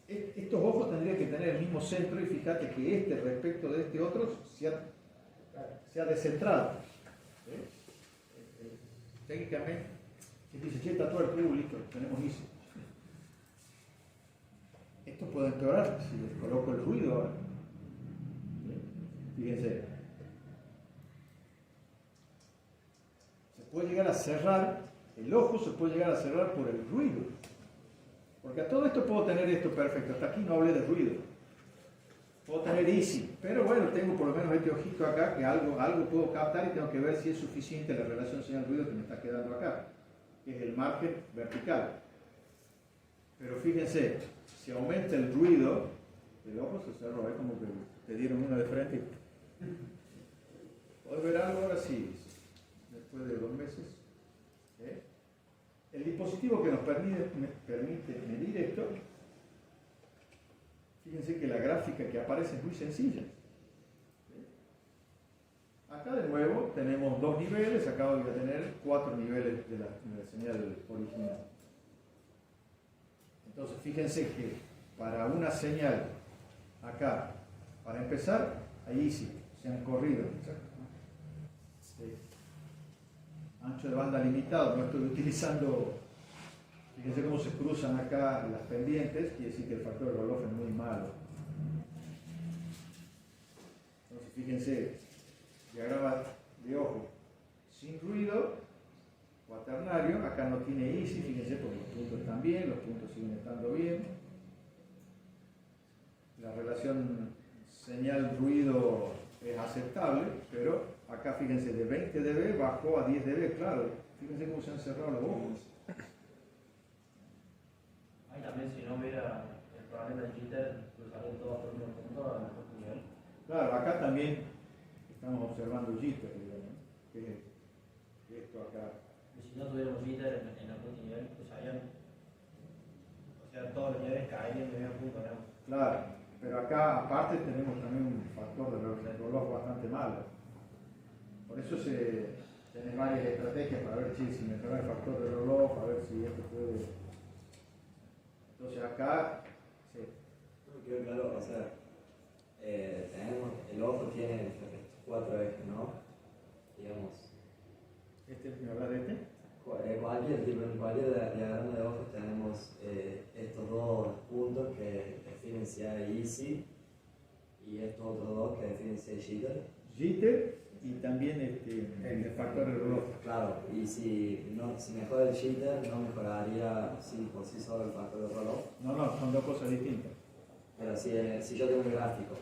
estos ojos tendrían que tener el mismo centro y fíjate que este respecto de este otro se ha descentrado. Técnicamente, si dice, che, está tuerto, listo, tenemos ISI. Esto puede empeorar si les coloco el ruido ahora. Fíjense. Se puede llegar a cerrar, el ojo se puede llegar a cerrar por el ruido. Porque a todo esto puedo tener esto perfecto. Hasta aquí no hablé de ruido. Puedo tener ISI. Pero bueno, tengo por lo menos este ojito acá que algo puedo captar y tengo que ver si es suficiente la relación señal-ruido que me está quedando acá. Que es el margen vertical. Pero fíjense, si aumenta el ruido, el ojo se cerró. Es como que te dieron una de frente. ¿Puedes ver algo ahora sí? Después de 2 meses. El dispositivo que nos permite medir esto, fíjense que la gráfica que aparece es muy sencilla. Acá de nuevo tenemos 2 niveles, acá voy a tener 4 niveles de la señal original. Entonces fíjense que para una señal acá, para empezar, ahí sí, se han corrido. Ancho de banda limitado, no estoy utilizando, fíjense cómo se cruzan acá las pendientes, quiere decir que el factor de roll-off es muy malo. Entonces fíjense, diagrama de ojo sin ruido, cuaternario, acá no tiene ISI, fíjense porque los puntos están bien, los puntos siguen estando bien. La relación señal-ruido es aceptable, pero acá fíjense, de 20 dB bajó a 10 dB, claro. Fíjense cómo se han cerrado los ojos. Ahí también, si no hubiera el problema del jitter, cruzarían todos por un punto a mejor nivel. Claro, acá también estamos observando jitter, digamos, que esto acá. Y si no tuviéramos jitter en el multinivel, cruzarían, o sea, todos los niveles caerían en el mismo punto, ¿no? Claro, pero acá aparte tenemos también un factor de roll-off bastante malo. Por eso tenés varias estrategias para ver si mejorar el factor de roll-off, a ver si esto puede. Entonces acá, sí. No me quedó claro, o sea, tenemos, el ojo tiene estos 4 ejes, ¿no? Digamos. ¿Me hablas de este? En cualquier diagrama de ojos tenemos estos 2 puntos que definen si hay ISI y estos otros 2 que definen si hay jitter. Jitter y también el factor de roll-off. Claro, y si mejora el jitter, no mejoraría por sí solo el factor de roll-off. No, son 2 cosas distintas. Pero si yo tengo un gráfico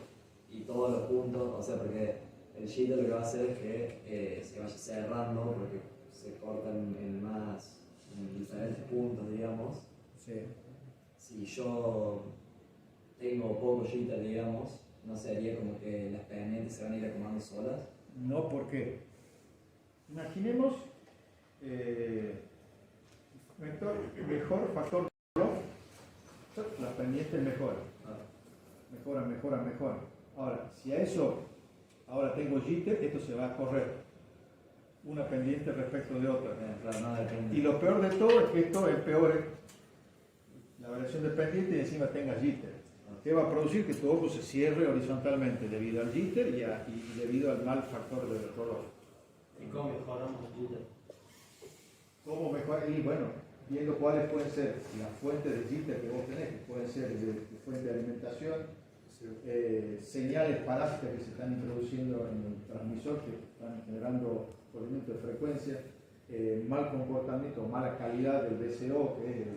y todos los puntos, o sea, porque el jitter lo que va a hacer es que se vaya cerrando porque se cortan en más en diferentes puntos, digamos. Sí. Si yo tengo poco jitter, digamos, no sería como que las pendientes se van a ir acomodando solas. No, ¿por qué? Imaginemos mejor factor de Roloff, las pendientes mejoran. Mejoran. Ahora, si a eso ahora tengo jitter, esto se va a correr una pendiente respecto de otra. Claro, no depende. Y lo peor de todo es que esto empeore la variación de pendiente y encima tenga jitter. ¿Qué va a producir? Que tu ojo se cierre horizontalmente debido al jitter y debido al mal factor de Roloff. ¿Y cómo mejoramos el jitter? ¿Cómo mejorar? Y bueno, viendo cuáles pueden ser las fuentes de jitter que vos tenés, que pueden ser de fuente de alimentación, señales parásitas que se están introduciendo en el transmisor, que están generando corrimiento de frecuencia, mal comportamiento o mala calidad del VCO, que es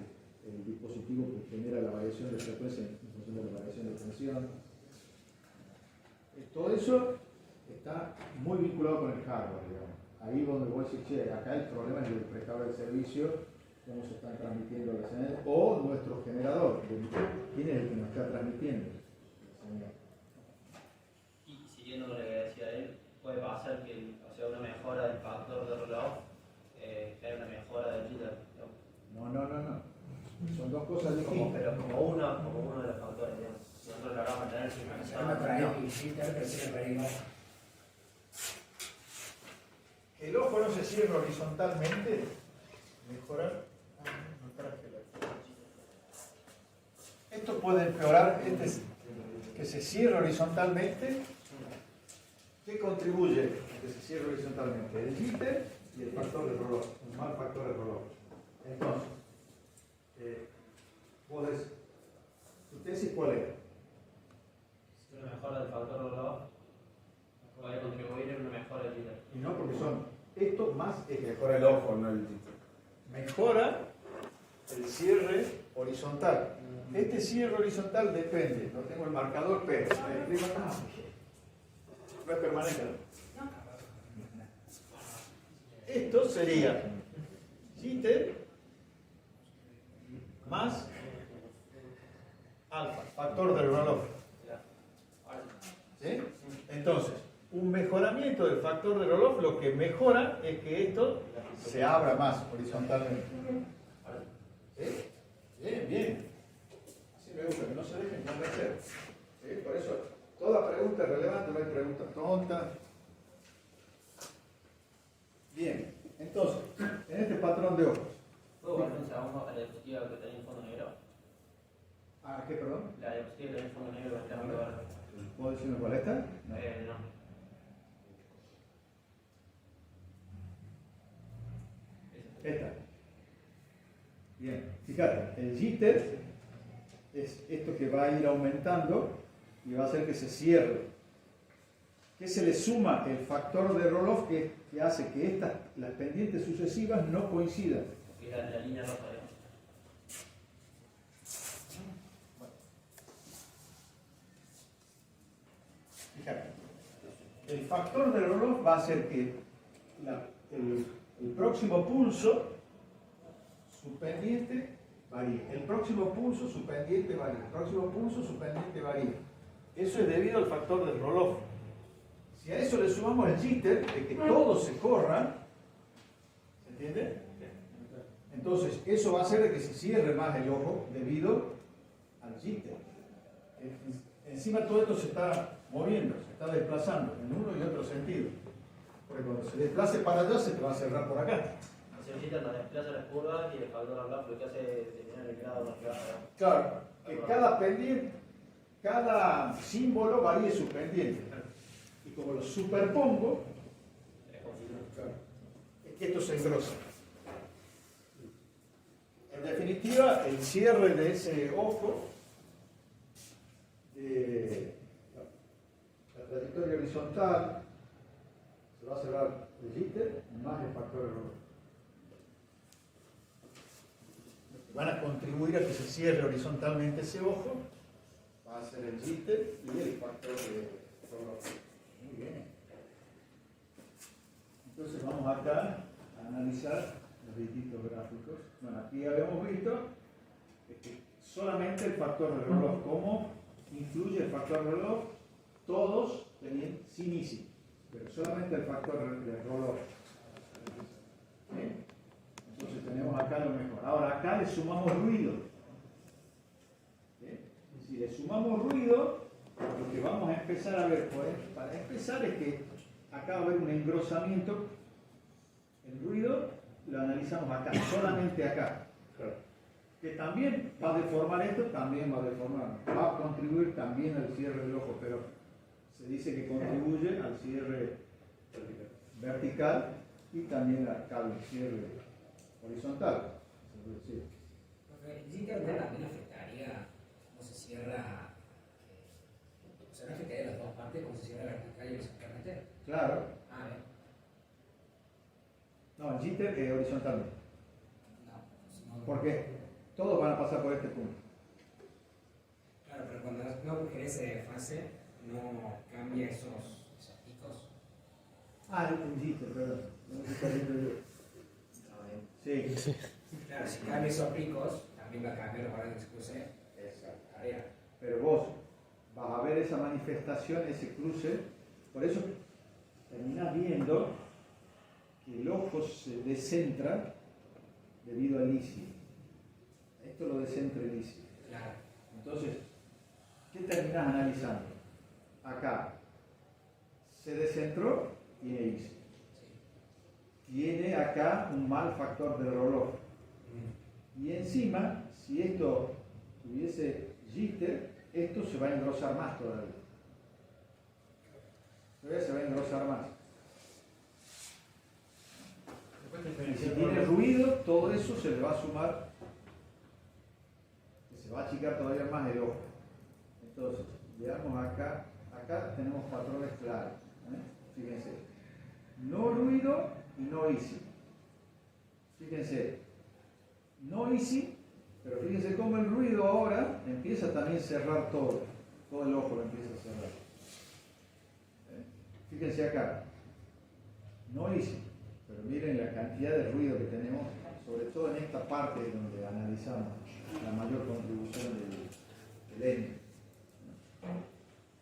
el dispositivo que genera la variación de frecuencia en función de la variación de tensión. Todo eso está muy vinculado con el hardware, digamos. Ahí donde voy a decir, che, acá el problema es el prestador de servicio, cómo se están transmitiendo las señales, o nuestro generador, quién es el que nos está transmitiendo la señal. Y siguiendo con lo que decía él, puede pasar que una mejora del factor de Roloff, que haya una mejora del jitter. No. Son dos cosas distintas. Pero como uno de los factores, digamos. Si nosotros logramos mantener Se van a traer el jitter, pero se le trae igual. Que el ojo no se cierre horizontalmente, mejorar. Esto puede empeorar, que se cierre horizontalmente. ¿Qué contribuye a que se cierre horizontalmente? El jitter y el factor de Roloff, un mal factor de Roloff. Entonces, vos decís, ¿tu tesis cuál es? Si una mejora del factor de Roloff puede contribuir en una mejora del jitter. Y no, porque son esto más es que Mejora el ojo, no el jitter. mejora el cierre horizontal. Este cierre horizontal depende, no tengo el marcador, pero no es permanente. Esto sería jitter más alfa, factor de Roloff. ¿Sí? Entonces, un mejoramiento del factor de Roloff lo que mejora es que esto se abra más horizontalmente. ¿Sí? Bien. Así me gusta, que no se dejen convencer. ¿Sí? Por eso, toda pregunta es relevante, no hay preguntas tontas. Bien, entonces, en este patrón de ojos. ¿Puedo volver un segundo a la diapositiva que tenía en fondo negro? Ah, ¿qué, perdón? La diapositiva que tenía en fondo negro que está muy verde. ¿Puedo decirme cuál es esta? No. Esta. Bien, fíjate, el jitter es esto que va a ir aumentando y va a hacer que se cierre. ¿Qué se le suma? El factor de Roloff que hace que las pendientes sucesivas no coincidan. Que es la línea roja, digamos. Fíjate, el factor de Roloff va a hacer que el próximo pulso, su pendiente varíe. El próximo pulso, su pendiente varíe. El próximo pulso, su pendiente varíe. Eso es debido al factor del Roloff. Si a eso le sumamos el jitter, de que todo se corra, ¿se entiende? Entonces, eso va a hacer de que se cierre más el ojo debido al jitter. Encima todo esto se está moviendo, se está desplazando en uno y otro sentido. Porque cuando se desplace para allá, se te va a cerrar por acá. Si el jitter nos desplaza las curvas y el factor de Roloff lo que hace es determinar el grado más que va. Claro, que cada pendiente, cada símbolo varíe su pendiente. Y como lo superpongo, es que esto se engrosa. En definitiva, el cierre de ese ojo, la trayectoria horizontal, se va a cerrar el jitter más el factor de Roloff. Van a contribuir a que se cierre horizontalmente ese ojo, va a ser el jitter y el factor de Roloff. Muy bien. Entonces vamos acá a analizar los los distintos gráficos. Bueno, aquí habíamos visto que solamente el factor de reloj, cómo influye el factor de reloj, todos tenían sin ISI, pero solamente el factor de reloj. ¿Sí? Entonces tenemos acá lo mejor. Ahora acá le sumamos ruido. ¿Sí? Si le sumamos ruido, lo que vamos a empezar a ver, pues, para empezar, es que acá va a haber un engrosamiento. El ruido lo analizamos acá, solamente acá. Que también va a deformar esto, también va a deformar. Va a contribuir también al cierre del ojo, pero se dice que contribuye al cierre vertical y también acá al cierre horizontal. ¿El jitter también afectaría cómo se cierra? O sea, ¿no afectaría las dos partes, cómo se cierra vertical y horizontalmente? Claro. Ah, bien. No, el jitter es horizontalmente. No. ¿Por qué? Todos van a pasar por este punto. Claro, pero cuando no crece de fase, no cambia esos picos. Ah, el jitter, perdón. No me estoy viendo yo. Sí. Claro, si cambia esos picos, también va a cambiar la hora que se cruce. Exacto. Arriba. Pero vos vas a ver esa manifestación, ese cruce, por eso terminás viendo que el ojo se descentra debido al ISI. Esto lo descentra el ISI. Claro. Entonces, ¿qué terminás analizando? Acá se descentró, tiene ISI. Tiene acá un mal factor del reloj. Y encima, si esto tuviese jitter, esto se va a engrosar más todavía. Se va a engrosar más. Y si tiene ruido, todo eso se le va a sumar, que se va a achicar todavía más el ojo. Entonces, veamos acá tenemos patrones claros. Fíjense, no ruido y no ISI. Fíjense, no ISI, pero fíjense cómo el ruido ahora empieza también a cerrar todo el ojo lo empieza a cerrar. Fíjense acá, no ISI, pero miren la cantidad de ruido que tenemos, sobre todo en esta parte donde analizamos la mayor contribución del N.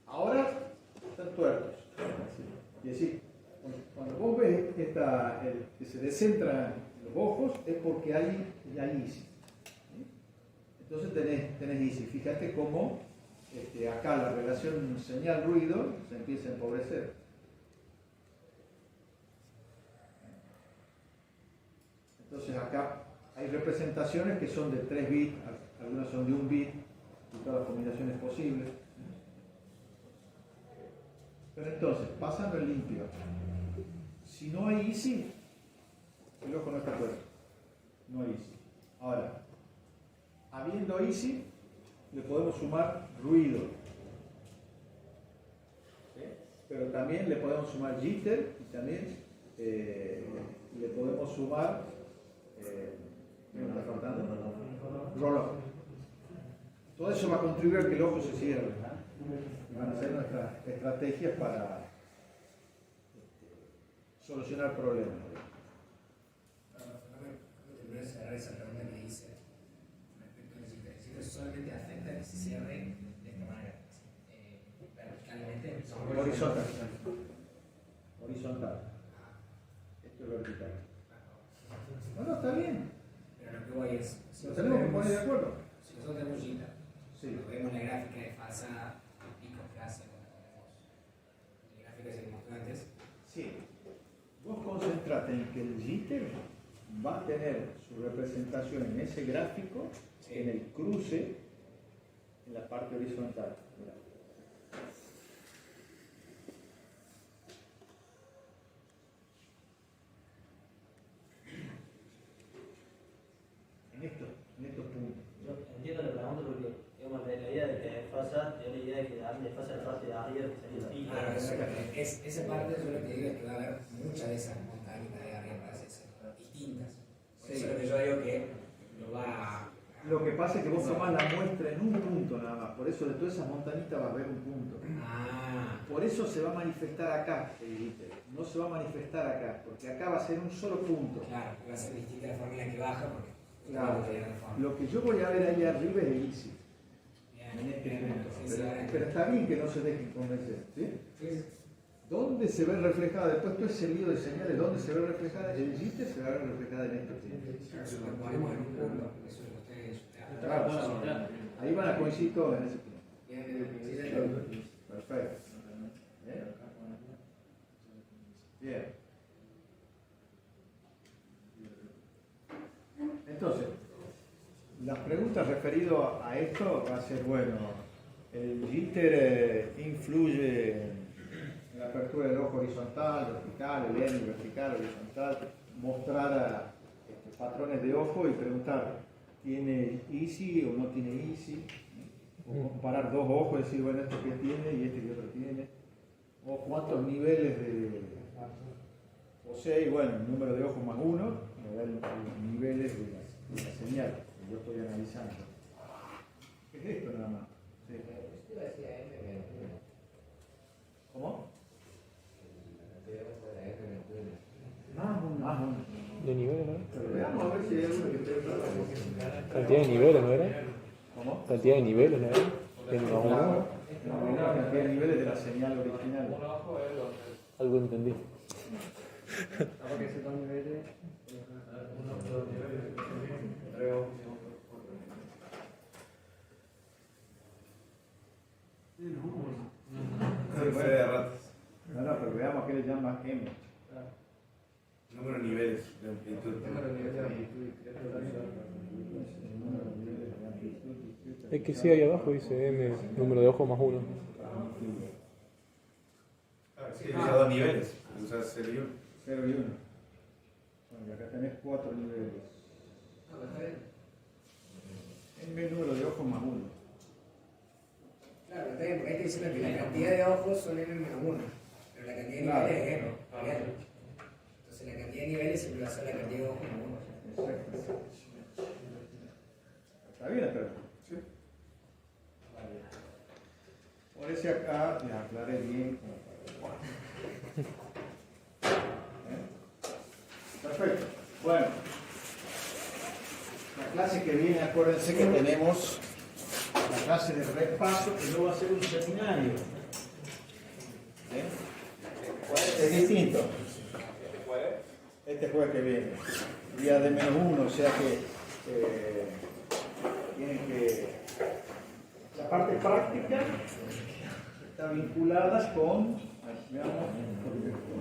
Ahora están tuertos. Es decir, cuando vos ves que se descentran los ojos es porque hay ISI. Entonces tenés ISI. Fíjate cómo acá la relación señal-ruido se empieza a empobrecer. Entonces acá hay representaciones que son de 3 bits, algunas son de 1 bit, y todas las combinaciones posibles. Pero entonces, pasando el limpio, si no hay ISI, el ojo no está puesto. No hay ISI. Ahora, habiendo ISI, le podemos sumar ruido. ¿Sí? Pero también le podemos sumar jitter y también le podemos sumar ¿qué me está faltando? Reloj. Todo eso va a contribuir a que el ojo se cierre. Y van a ser nuestras estrategias para solucionar problemas. No terminé de cerrar esa pregunta que hice respecto al jitter. El jitter solamente afecta que se cierre de esta manera, verticalmente. Horizontal. Horizontal. Esto es vertical. No, está bien. Pero lo que voy es, si Nos nosotros tenemos que poner de acuerdo. Si nosotros tenemos jitter, Sí. lo vemos en la gráfica de fasa, el pico que hace cuando ponemos la gráfica que se demostró antes. Sí. Vos concentrate en que el jitter va a tener su representación en ese gráfico, en el cruce, en la parte horizontal. Mirá. En estos puntos. Yo entiendo la pregunta porque digamos, la idea de que desfasa, es la idea de que desfasa la parte de arriba que sería el pico. Claro, esa parte yo lo que digo es que va a haber muchas de esas montañitas de arriba, parece ser distintas. Por eso es lo que yo digo que lo va a... Lo que pasa es que vos tomás la muestra en un punto nada más, por eso de todas esas montañitas va a haber un punto. Ah, Por eso se va a manifestar acá el jitter. no se va a manifestar acá, porque acá va a ser un solo punto. Claro, va a ser distinta la forma en la que baja, porque Claro. Lo que yo voy a ver ahí arriba es el ICI, bien, en este bien, punto. sí, sí, ahora Pero está bien que no se dejen convencer, ¿sí? sí. ¿Dónde se ve reflejada? Después todo ese lío de señales, ¿dónde se ve reflejada? El ICI se ve reflejada en este punto. Si lo ponemos en un punto, eso es lo que ustedes. Claro, ahí van a coincidir todos en ese punto. Bien, bien, sí, Perfecto. Bien. Entonces, las preguntas referidas a esto va a ser, bueno, el jitter influye en la apertura del ojo horizontal, vertical, el EMI vertical, horizontal, mostrar patrones de ojo y preguntar, ¿tiene easy o no tiene easy? O comparar dos ojos y decir, bueno, este que tiene y este que otro tiene. O cuántos niveles de posee, bueno, el número de ojos más uno, me da los niveles de la señal que yo estoy analizando. ¿Qué es esto nada más? Sí. ¿Cómo? Más uno. De niveles, ¿no? Pero veamos a ver si hay alguno que esté claro. Cantidad de niveles, ¿no era? ¿Cómo? Cantidad de niveles, ¿no era? Tiene más uno. Claro. No, la cantidad de niveles de la señal original. Algo entendí. Porque se dos niveles. Fe de ratas. No, pero veamos a qué le llama M. Número de niveles de amplitud. Es que sí, ahí abajo dice M, número de ojos más uno. Sí, usa dos niveles. Usa 0 y 1. 0 y 1. Bueno, y acá tenés 4 niveles. M número de ojos más 1. Claro, está bien, porque ahí está diciendo que la cantidad de ojos son n-1, pero la cantidad de Claro. niveles es n. Entonces la cantidad de niveles siempre va a ser la cantidad de ojos más 1. Exacto. ¿Está bien la pregunta? Sí. Por ese acá les aclaré bien. Perfecto. Bueno, la clase que viene, acuérdense que tenemos la clase de repaso, que no va a ser un seminario. Es distinto. Este jueves que viene, día de -1, o sea que tienen que. La parte práctica está vinculada con. Veamos,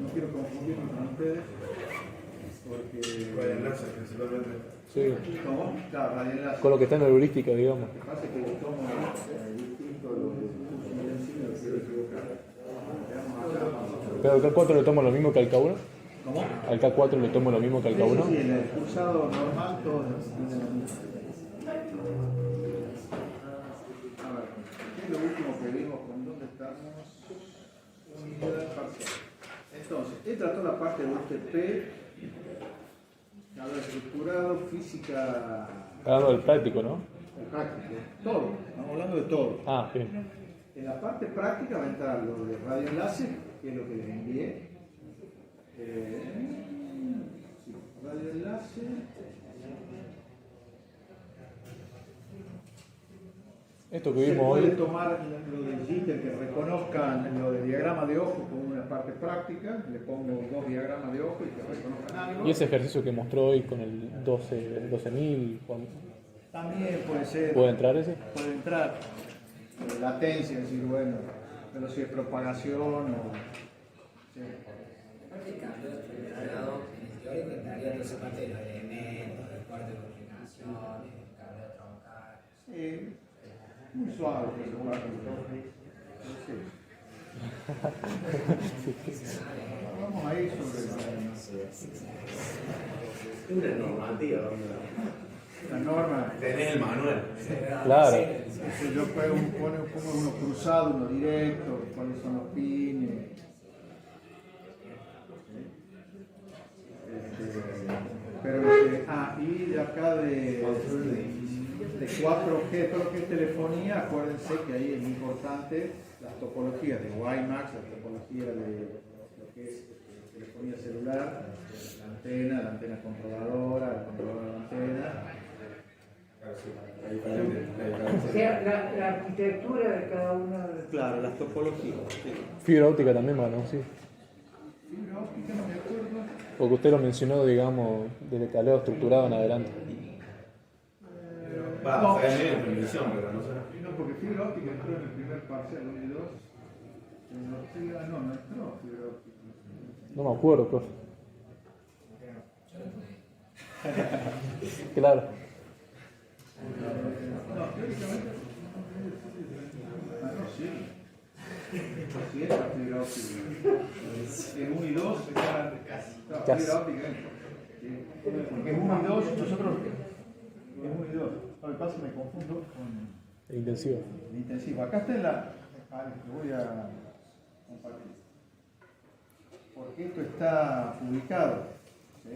no quiero confundirme con ustedes, porque. Con el enlace, principalmente. Sí. ¿Cómo? Claro, la enlace. Con lo que está en la heurística, digamos. Lo que pasa es que yo tomo distinto lo que no quiero equivocar. Veamos acá. Pero al K4 le tomo lo mismo que al K1. ¿Cómo? Al K4 le tomo lo mismo que al K1. Sí, en el cursado normal todos tienen lo mismo. A ver, ¿qué es lo último que vimos? ¿Con dónde estamos? Unidad parcial. Entonces, esta es toda la parte de UTP, habla estructurado, física. Hablando del práctico, ¿no? Práctico, todo, estamos hablando de todo. Ah, bien. En la parte práctica va a entrar lo de radioenlace, que es lo que les envié. Sí, radioenlace. Esto que Se vimos puede hoy. tomar lo del jitter, que reconozcan lo del diagrama de ojo como una parte práctica, le pongo 2 diagramas de ojo y que reconozcan algo. Y ese ejercicio que mostró hoy con el 12.000, También puede ser. ¿puede entrar ese? Puede entrar latencia, es decir, bueno, velocidad de propagación o. Sí. Aparte el cambio de lado, en el teórico entraría toda esa parte de los elementos, del cuarto de comunicaciones, del cambio troncal. Sí, muy suave, pero bueno, sí. Vamos a ir sobre Una normativa, la norma. tenés el manual. Claro. Si yo pongo uno cruzado, uno directo, cuáles son los pines. Pero y de acá de 4G, todo lo que es telefonía, acuérdense que ahí es muy importante las topologías de WiMAX, la topología de lo que es telefonía celular, la antena controladora, el controlador de la antena. Claro, sí, la diferencia. O sea, la arquitectura de cada una de... Claro, las topologías. Sí. Fibra óptica también va, ¿no? Sí. Fibra óptica, no me acuerdo. Porque usted lo mencionó, digamos, desde caleo estructurado en adelante. Va, No. o sea, es medio de televisión, pero no sé. No, porque fibra óptica entró en el primer parcial 1 y 2. No entró fibra óptica. No me acuerdo, profe. Claro. No, teóricamente. No, sí. Sí, es la fibra óptica. En 1 y 2 está casi. Casi. Fibra óptica. Sí. Porque en 1 y 2, nosotros. En 1 y 2. Lo que pasa es que me confundo con Intensivo. el intensivo. Acá está en la. Que voy a compartir. Porque esto está publicado. ¿Sí?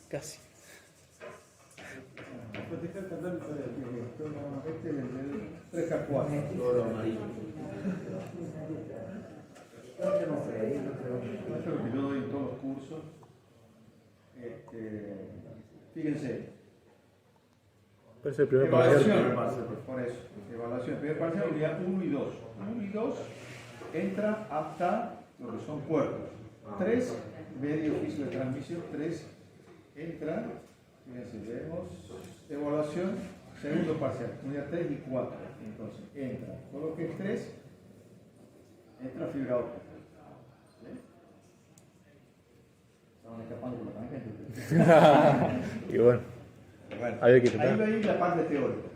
Casi. Este es el del 3K4. Todo lo amarillo. Esto es lo que yo doy en todos los cursos. Fíjense. Parece el primer Evaluación. parcial. Por eso. Evaluación. Primer parcial, unidad 1 y 2. 1 y 2 entra hasta lo que son puertos. 3, medio oficio de transmisión. 3 entra. Fíjense, vemos evaluación, segundo parcial, unidad 3 y 4. Entonces, entra todo lo que es 3, entra fibra óptica. ¿Sí? Estaban escapando por la tangente. Y bueno, había que intentar. Ahí veis la parte teórica.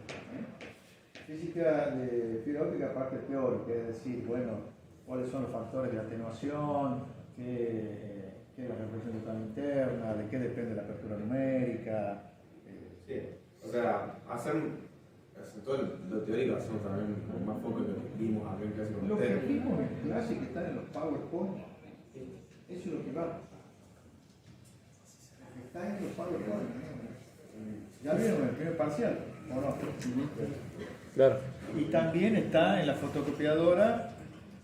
Física de fibra óptica, parte teórica, es decir, bueno, cuáles son los factores de atenuación, qué es la reflexión total interna, de qué depende la apertura numérica. Sí, o sea, todo lo teórico hacemos también con más foco de lo que vimos acá en clase con Lo que ustedes. vimos en clase que están en los PowerPoint, eso es lo que va. Está en los PowerPoint. Ya vieron el primer parcial, ¿o no? Claro. Y también está en la fotocopiadora,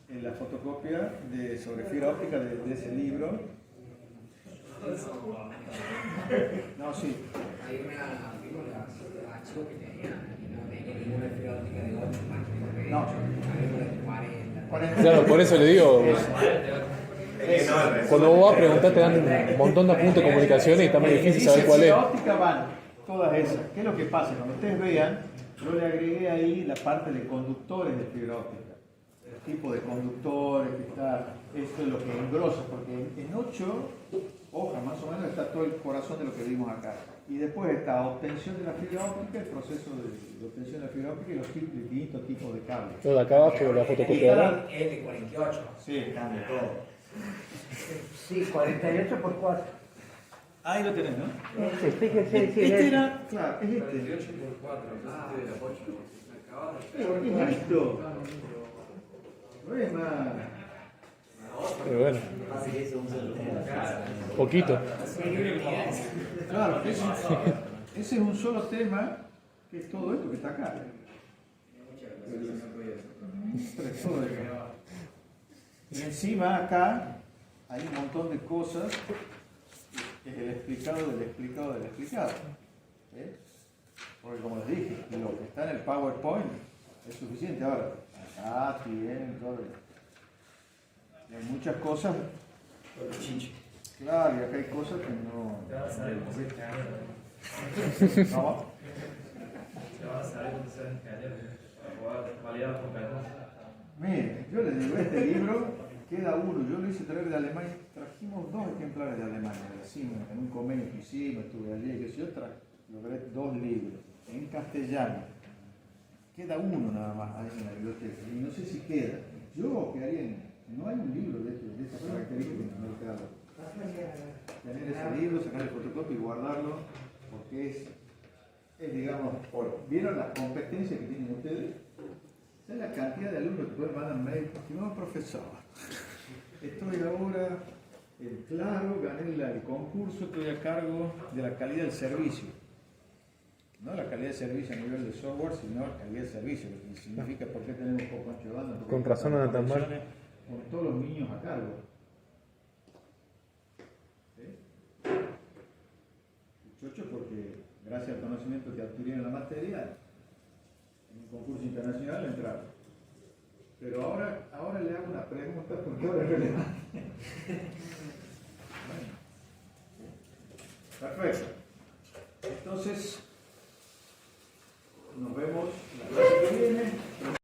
en la fotocopia sobre fibra óptica de ese libro. No, sí. Hay una archivo que tenía y no tenía ninguna fibra óptica de 8 máquinas. No. Había de 40. Claro, por eso le digo, No, cuando vos vas a preguntar te dan un montón de puntos de comunicación y está muy difícil saber cuál es. Fibra óptica van todas esas. ¿Qué es lo que pasa? Cuando ustedes vean, yo le agregué ahí la parte de conductores de fibra óptica. El tipo de conductores que está, esto es lo que engrosa, porque en 8 hojas más o menos está todo el corazón de lo que vimos acá. Y después está obtención de la fibra óptica, el proceso de obtención de la fibra óptica y los distintos tipos de cables. Todo de acá abajo, la fotocopiadora. Es de 48. Sí, Cambia todo. Sí, 48 por 4. ahí lo tenés, ¿no? Fíjese si Este es... era, claro, es este. 48 por 4, Pero, ¿qué es esto? No es más. Pero bueno, Así que eso es un poquito. Claro, ese es un solo tema, que es todo esto que está acá. Todo esto. Y encima acá hay un montón de cosas que es el explicado del explicado del explicado. ¿Eh? Porque como les dije, lo que está en el PowerPoint es suficiente. Ahora, acá tienen todo. Y hay muchas cosas. Claro, y acá hay cosas que no. ¿No? Mire, yo les digo, este libro queda uno, yo lo hice traer de Alemania, trajimos 2 ejemplares de Alemania, en un convenio que hicimos, estuve allí, que yo logré 2 libros, en castellano, queda uno nada más ahí en la biblioteca, y no sé si queda, yo quedaría no hay un libro de estas características en el mercado, tener ese libro, sacarle fotocopia y guardarlo, porque es digamos, ¿vieron las competencias que tienen ustedes? ¿Saben la cantidad de alumnos que pueden mandar mail? Estimado profesor, estoy ahora en Claro, gané el concurso, estoy a cargo de la calidad del servicio. No la calidad de servicio a nivel de software, sino la calidad del servicio, lo que significa por qué tenemos poco ancho de banda. Con razón no tan mal. Con todos los niños a cargo. chocho porque gracias al conocimiento que adquirieron en la materia, en un concurso internacional entraron. Pero ahora le hago una pregunta porque ahora es relevante. Bueno, perfecto. Entonces, nos vemos la